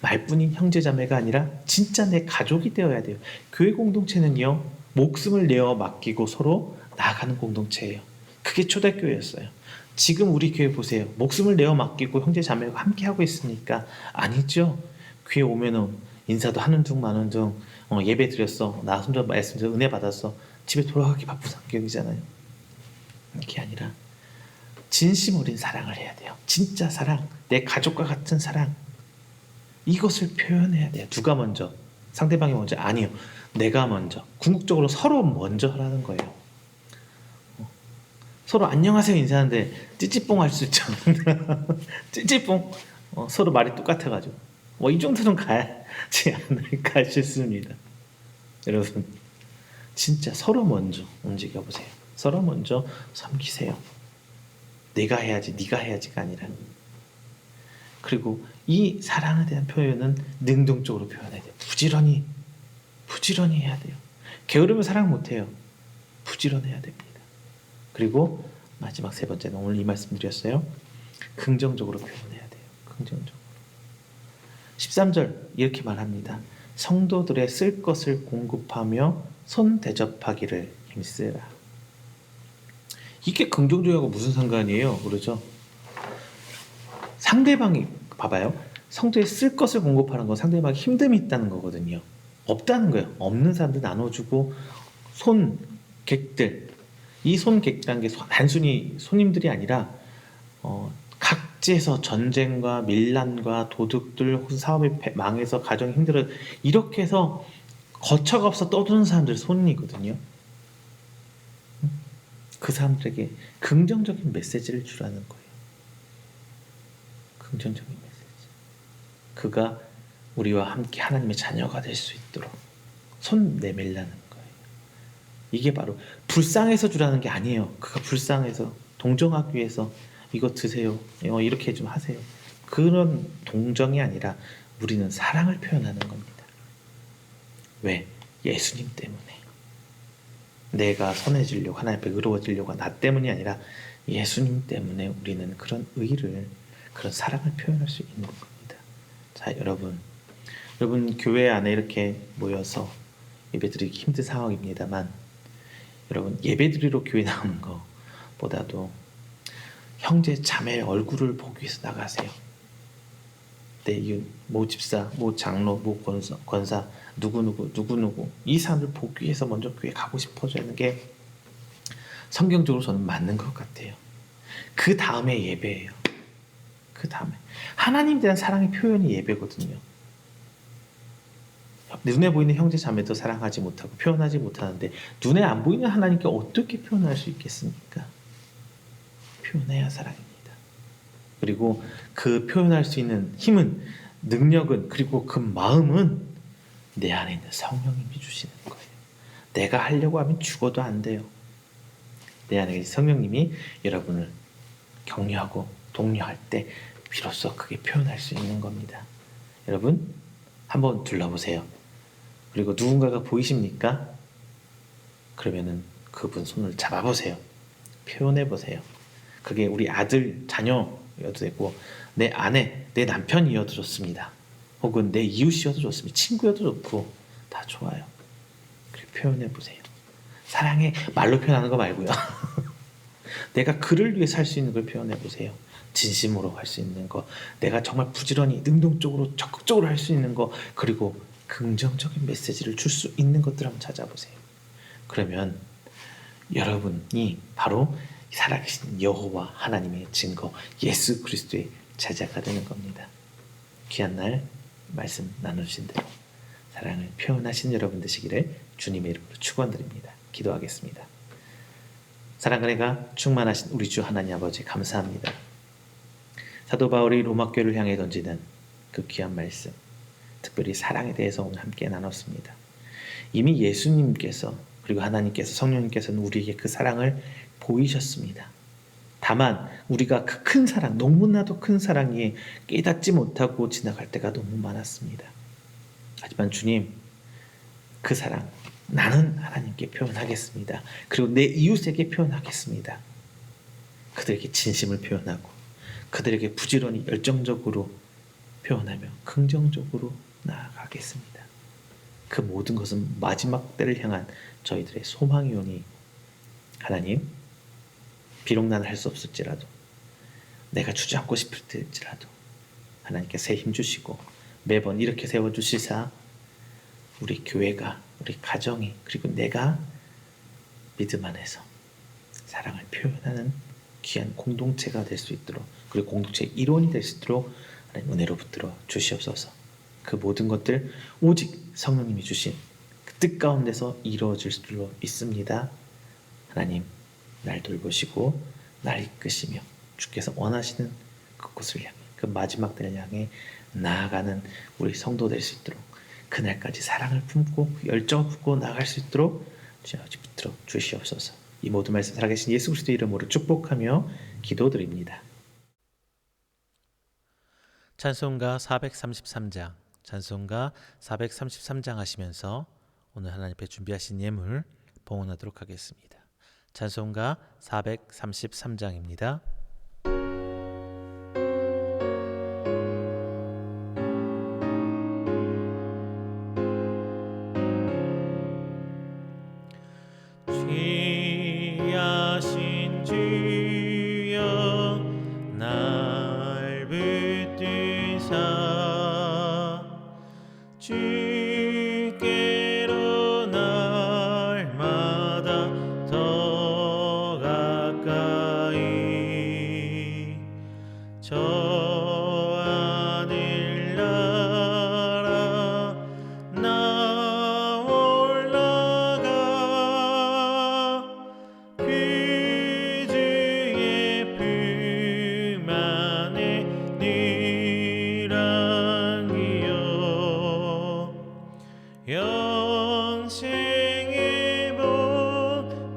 말뿐인 형제자매가 아니라 진짜 내 가족이 되어야 돼요. 교회 공동체는요 목숨을 내어 맡기고 서로 나아가는 공동체예요. 그게 초대교회였어요. 지금 우리 교회 보세요. 목숨을 내어 맡기고 형제자매가 함께하고 있습니까? 아니죠. 교회 오면은 인사도 하는 둥 마는 둥 예배 드렸어. 나 혼자 말씀 은혜 받았어. 집에 돌아가기 바쁜 성격이잖아요. 그게 아니라 진심 어린 사랑을 해야 돼요. 진짜 사랑, 내 가족과 같은 사랑. 이것을 표현해야 돼요. 누가 먼저? 상대방이 먼저? 아니요. 내가 먼저. 궁극적으로 서로 먼저 하라는 거예요. 서로 안녕하세요 인사하는데 찌찌뽕 할 수 있죠. 찌찌뽕. 서로 말이 똑같아가지고 이 정도는 가야지 않을까 싶습니다. 여러분 진짜 서로 먼저 움직여보세요. 서로 먼저 섬기세요. 내가 해야지 네가 해야지가 아니라. 그리고 이 사랑에 대한 표현은 능동적으로 표현해야 돼요. 부지런히 해야 돼요. 게으르면 사랑 못해요. 부지런해야 됩니다. 그리고 마지막 세 번째는 오늘 이 말씀 드렸어요. 긍정적으로 표현해야 돼요. 긍정적으로. 13절 이렇게 말합니다. 성도들의 쓸 것을 공급하며 손 대접하기를 힘쓰라. 이게 긍정적이고 무슨 상관이에요? 그러죠? 상대방이 봐봐요. 성도에 쓸 것을 공급하는 건 상대방이 힘듦이 있다는 거거든요. 없다는 거예요. 없는 사람들 나눠주고 손객들 이 손객이라는 게 단순히 손님들이 아니라 각지에서 전쟁과 밀란과 도둑들 혹은 사업이 망해서 가정이 힘들어 이렇게 해서 거처가 없어 떠드는 사람들이 손이거든요. 그 사람들에게 긍정적인 메시지를 주라는 거예요. 긍정적인 메시지. 그가 우리와 함께 하나님의 자녀가 될 수 있도록 손 내밀라는 거예요. 이게 바로 불쌍해서 주라는 게 아니에요. 그가 불쌍해서 동정하기 위해서 이거 드세요. 이렇게 좀 하세요. 그런 동정이 아니라 우리는 사랑을 표현하는 겁니다. 왜? 예수님 때문에. 내가 선해지려고 하나님 앞에 의로워지려고 나 때문이 아니라 예수님 때문에 우리는 그런 의를 그런 사랑을 표현할 수 있는 겁니다. 자, 여러분 교회 안에 이렇게 모여서 예배드리기 힘든 상황입니다만 여러분 예배드리러 교회 나오는 것보다도 형제 자매의 얼굴을 보기 위해서 나가세요. 모 집사, 모 장로, 모 권사 누구누구 이 사람들 보기 위해서 먼저 교회 가고 싶어지는 게 성경적으로 저는 맞는 것 같아요. 그 다음에 예배예요. 그 다음에 하나님에 대한 사랑의 표현이 예배거든요. 눈에 보이는 형제 자매도 사랑하지 못하고 표현하지 못하는데 눈에 안 보이는 하나님께 어떻게 표현할 수 있겠습니까? 표현해야 사랑입니다. 그리고 그 표현할 수 있는 힘은 능력은 그리고 그 마음은 내 안에 있는 성령님이 주시는 거예요. 내가 하려고 하면 죽어도 안 돼요. 내 안에 있는 성령님이 여러분을 격려하고 독려할 때 비로소 그게 표현할 수 있는 겁니다. 여러분 한번 둘러보세요. 그리고 누군가가 보이십니까? 그러면은 그분 손을 잡아보세요. 표현해보세요. 그게 우리 아들, 자녀여도 되고 내 아내, 내 남편이어도 좋습니다. 혹은 내 이웃이어도 좋습니다. 친구여도 좋고 다 좋아요. 그렇게 표현해보세요. 사랑해 말로 표현하는 거 말고요. 내가 그를 위해 살 수 있는 걸 표현해보세요. 진심으로 할 수 있는 거, 내가 정말 부지런히 능동적으로 적극적으로 할 수 있는 거, 그리고 긍정적인 메시지를 줄 수 있는 것들 한번 찾아보세요. 그러면 여러분이 바로 살아계신 여호와 하나님의 증거 예수 그리스도의 제자가 되는 겁니다. 귀한 날 말씀 나눠주신 대로 사랑을 표현하신 여러분 되시기를 주님의 이름으로 축원드립니다. 기도하겠습니다. 사랑과 은혜가 충만하신 우리 주 하나님 아버지 감사합니다. 사도 바울이 로마 교회를 향해 던지는 그 귀한 말씀, 특별히 사랑에 대해서 오늘 함께 나눴습니다. 이미 예수님께서 그리고 하나님께서 성령님께서는 우리에게 그 사랑을 보이셨습니다. 다만 우리가 그 큰 사랑, 너무나도 큰 사랑에 깨닫지 못하고 지나갈 때가 너무 많았습니다. 하지만 주님, 그 사랑 나는 하나님께 표현하겠습니다. 그리고 내 이웃에게 표현하겠습니다. 그들에게 진심을 표현하고 그들에게 부지런히 열정적으로 표현하며 긍정적으로 나아가겠습니다. 그 모든 것은 마지막 때를 향한 저희들의 소망이오니 하나님, 비록 나는 할 수 없을지라도 내가 주저앉고 싶을지라도 하나님께 새 힘 주시고 매번 이렇게 세워주시사 우리 교회가, 우리 가정이, 그리고 내가 믿음 안에서 사랑을 표현하는 귀한 공동체가 될 수 있도록, 그리고 공동체의 일원이 될 수 있도록 하나님 은혜로 붙들어 주시옵소서. 그 모든 것들 오직 성령님이 주신 그 뜻 가운데서 이루어질 줄로 믿습니다. 하나님, 날 돌보시고 날 이끄시며 주께서 원하시는 그곳을 향해, 그 마지막 때를 향해 나아가는 우리 성도 될 수 있도록, 그날까지 사랑을 품고 열정을 품고 나아갈 수 있도록 주여 붙들어 주시옵소서. 이 모든 말씀 살아계신 예수 그리스도 이름으로 축복하며 기도드립니다. 찬송가 433장, 찬송가 433장 하시면서 오늘 하나님 앞에 준비하신 예물 봉헌하도록 하겠습니다. 찬송가 433장입니다. 귀하신 주여 날 붙드사 주께로 날마다 더 가까이 저 하늘나라 나 올라가 그 주의 품 안에 누랑이여 영생의 복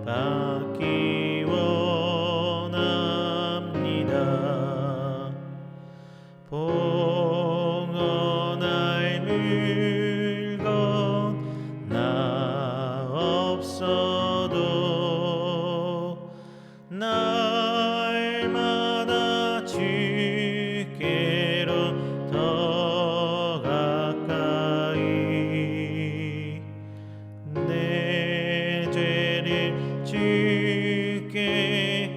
받기 원합니다. 봉헌할 물건 나 없어도 날마다 주께로 더 가까이 내 죄를 주께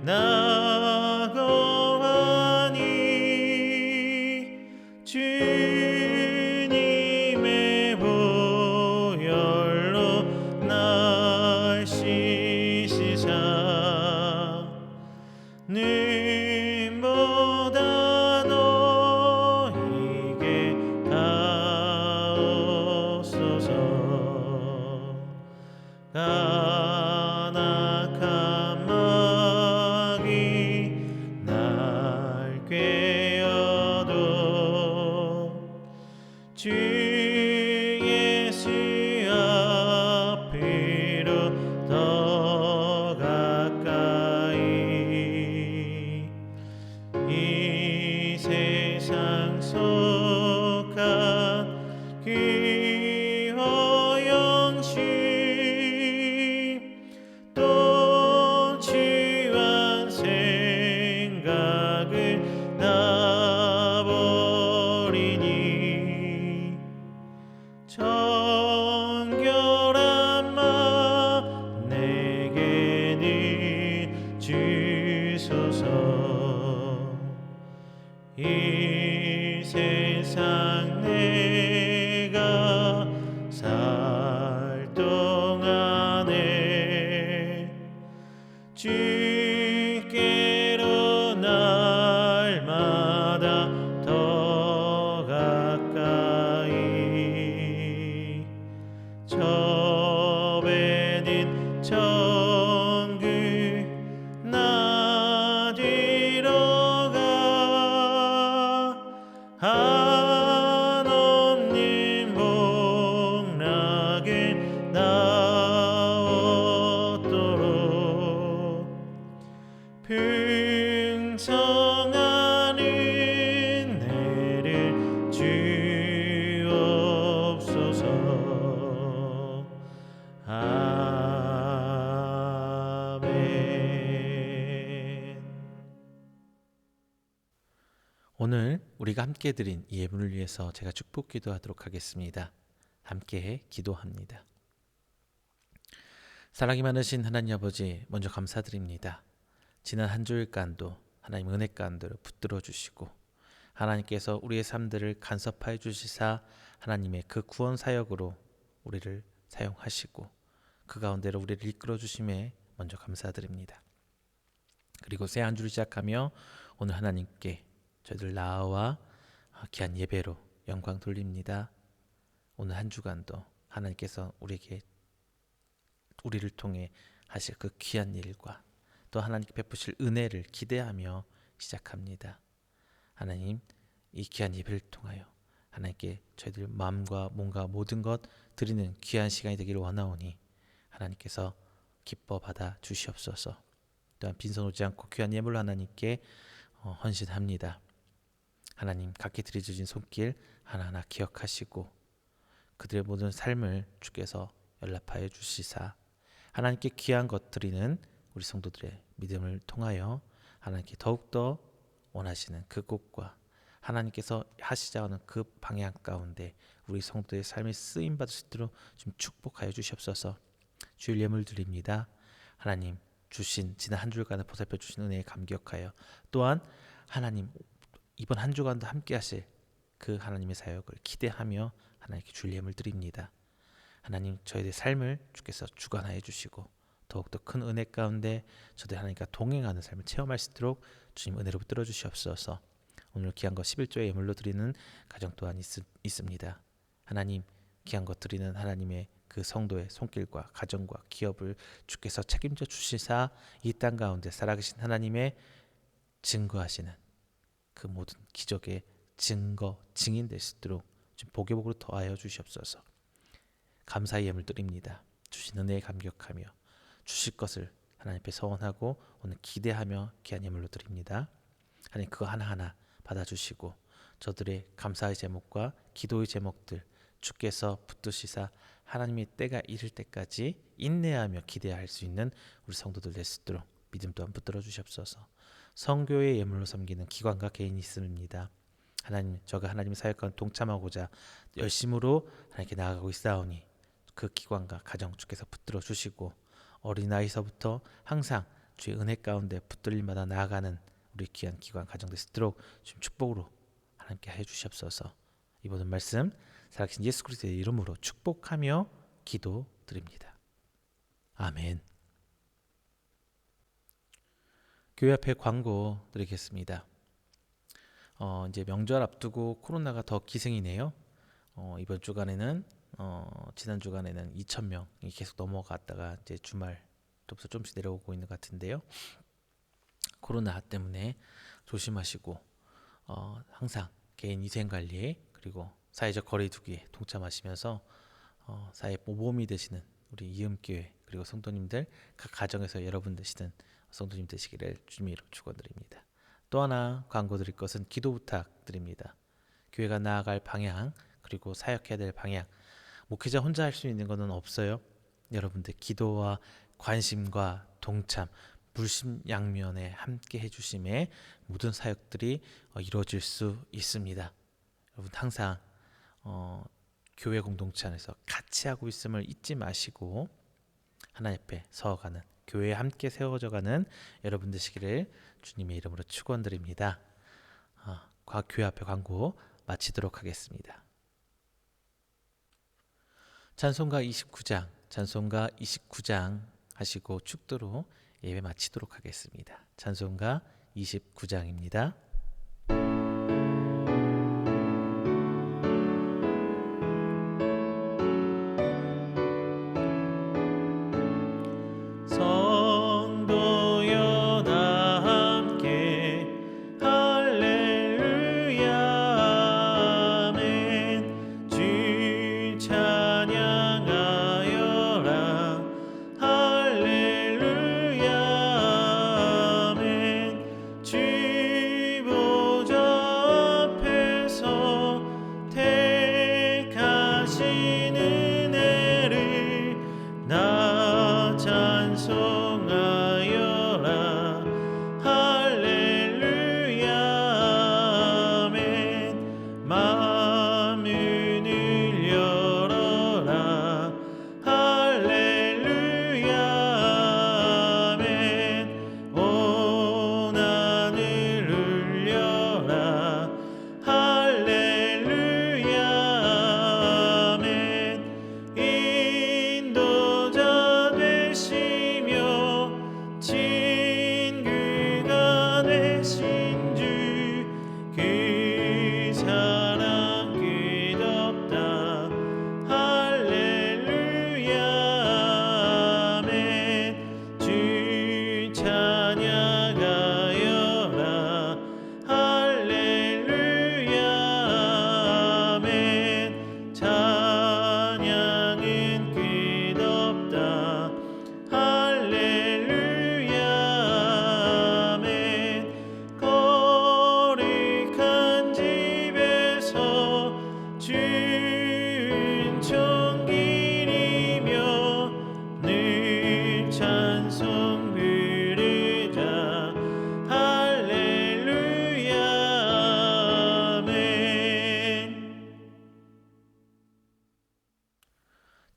나고하니 주님의 보혈로 날 씻으사 눈보다 너에게 가옵소서. 간악한 마귀 날 꾀어도 주 예수 앞으로 더 가까이 이 세상 속한 그 허영심 또 추한 생각을 놔버리니 정결한 마음 내게는 주소서. 이 세상 내가 살 동안에 주께로 날마다 더 가까이 저 배는 천국 나 들어가 한없는 복락을 나오도록 풍성한 은혜를 주옵소서. 아멘. 오늘 우리가 함께 드린 이 예물을 위해서 제가 축복 기도하도록 하겠습니다. 함께 기도합니다. 사랑이 많으신 하나님 아버지, 먼저 감사드립니다. 지난 한 주일간도 하나님 은혜 가운데로 붙들어 주시고 하나님께서 우리의 삶들을 간섭하여 주시사 하나님의 그 구원 사역으로 우리를 사용하시고 그 가운데로 우리를 이끌어 주심에 먼저 감사드립니다. 그리고 새 한 주를 시작하며 오늘 하나님께 저희들 나와 귀한 예배로 영광 돌립니다. 오늘 한 주간도 하나님께서 우리를 통해 하실 그 귀한 일과 또 하나님께 베푸실 은혜를 기대하며 시작합니다. 하나님, 이 귀한 예배를 통하여 하나님께 저희들 마음과 몸과 모든 것 드리는 귀한 시간이 되기를 원하오니 하나님께서 기뻐 받아 주시옵소서. 또한 빈손 오지 않고 귀한 예물로 하나님께 헌신합니다. 하나님, 각기 들여주신 손길 하나하나 기억하시고 그들의 모든 삶을 주께서 연락하여 주시사 하나님께 귀한 것 드리는 우리 성도들의 믿음을 통하여 하나님께 더욱더 원하시는 그 곳과 하나님께서 하시자 하는 그 방향 가운데 우리 성도의 삶이 쓰임받을 수 있도록 좀 축복하여 주시옵소서. 주일 예물 드립니다. 하나님, 주신 지난 한 주간을 보살펴 주신 은혜에 감격하여 또한 하나님 이번 한 주간도 함께 하실 그 하나님의 사역을 기대하며 하나님께 주일 예물 드립니다. 하나님, 저희의 삶을 주께서 주관하여 주시고 더욱더 큰 은혜 가운데 저들 하나님과 동행하는 삶을 체험할 수 있도록 주님 은혜로 붙들어 주시옵소서. 오늘 귀한 것 11조의 예물로 드리는 가정 또한 있습니다. 하나님, 귀한 것 드리는 하나님의 그 성도의 손길과 가정과 기업을 주께서 책임져 주시사 이 땅 가운데 살아계신 하나님의 증거하시는 그 모든 기적의 증거, 증인 될 수 있도록 좀 보배복으로 더하여 주시옵소서. 감사의 예물 드립니다. 주신 은혜에 감격하며 주실 것을 하나님 앞에 서원하고 오늘 기대하며 귀한 예물로 드립니다. 하나님, 그거 하나하나 받아주시고 저들의 감사의 제목과 기도의 제목들 주께서 붙드시사 하나님의 때가 이를 때까지 인내하며 기대할 수 있는 우리 성도들 될 수 있도록 믿음 또한 붙들어 주시옵소서. 성교의 예물로 섬기는 기관과 개인이 있습니다. 하나님, 저가 하나님의 사역과 동참하고자 열심으로 하나님께 나아가고 있사오니 그 기관과 가정 주께서 붙들어 주시고 어린아이서부터 항상 주의 은혜 가운데 붙들림마다 나아가는 우리 귀한 기관 가정 될 수 있도록 주님 축복으로 하나님께 해 주시옵소서. 이 모든 말씀 살아계신 예수 그리스도의 이름으로 축복하며 기도드립니다. 아멘. 교회 앞에 광고 드리겠습니다. 이제 명절 앞두고 코로나가 더 기승이네요. 이번 주간에는 지난 주간에는 2,000명이 계속 넘어갔다가 이제 주말부터 조금씩 내려오고 있는 것 같은데요. 코로나 때문에 조심하시고 항상 개인 위생 관리에 그리고 사회적 거리두기에 동참하시면서 사회 모범이 되시는 우리 이음교회 그리고 성도님들 각 가정에서 여러분 되시는 성도님 되시기를 주님의 이름으로 축원드립니다. 또 하나 광고 드릴 것은 기도 부탁드립니다. 교회가 나아갈 방향 그리고 사역해야 될 방향 목회자 혼자 할 수 있는 것은 없어요. 여러분들 기도와 관심과 동참 물심양면에 함께 해주심에 모든 사역들이 이루어질 수 있습니다. 여러분 항상 교회 공동체 안에서 같이 하고 있음을 잊지 마시고 하나님 앞에 서가는 교회에 함께 세워져가는 여러분 되시기를 주님의 이름으로 축원드립니다. 교회 앞에 광고 마치도록 하겠습니다. 찬송가 29장 하시고 축도로 예배 마치도록 하겠습니다. 찬송가 29장입니다. 성도여 다 함께 할렐루야 아멘. 주 찬양하여라 할렐루야 아멘. 주 보좌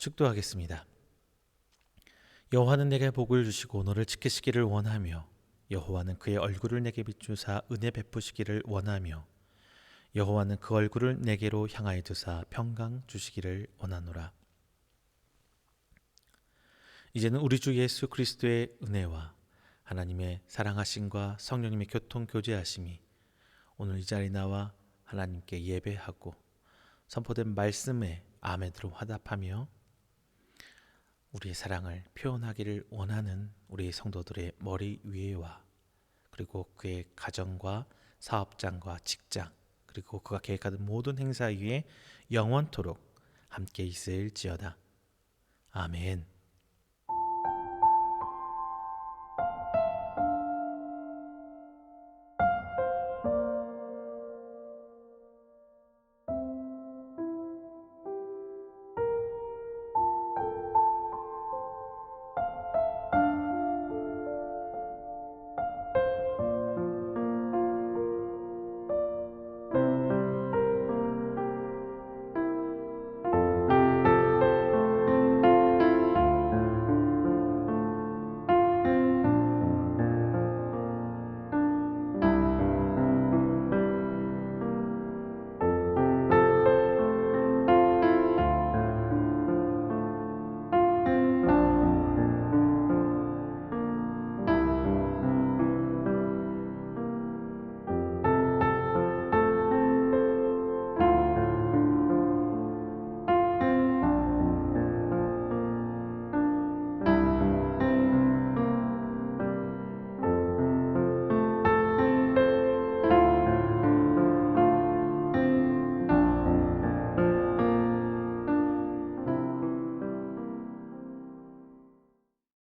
축도하겠습니다. 여호와는 내게 복을 주시고 너를 지키시기를 원하며 여호와는 그의 얼굴을 내게 비추사 은혜 베푸시기를 원하며 여호와는 그 얼굴을 내게로 향하여 두사 평강 주시기를 원하노라. 이제는 우리 주 예수 그리스도의 은혜와 하나님의 사랑하심과 성령님의 교통 교제하심이 오늘 이 자리에 나와 하나님께 예배하고 선포된 말씀에 아멘으로 화답하며 우리의 사랑을 표현하기를 원하는 우리 성도들의 머리 위에와 그리고 그의 가정과 사업장과 직장 그리고 그가 계획하는 모든 행사 위에 영원토록 함께 있을지어다. 아멘.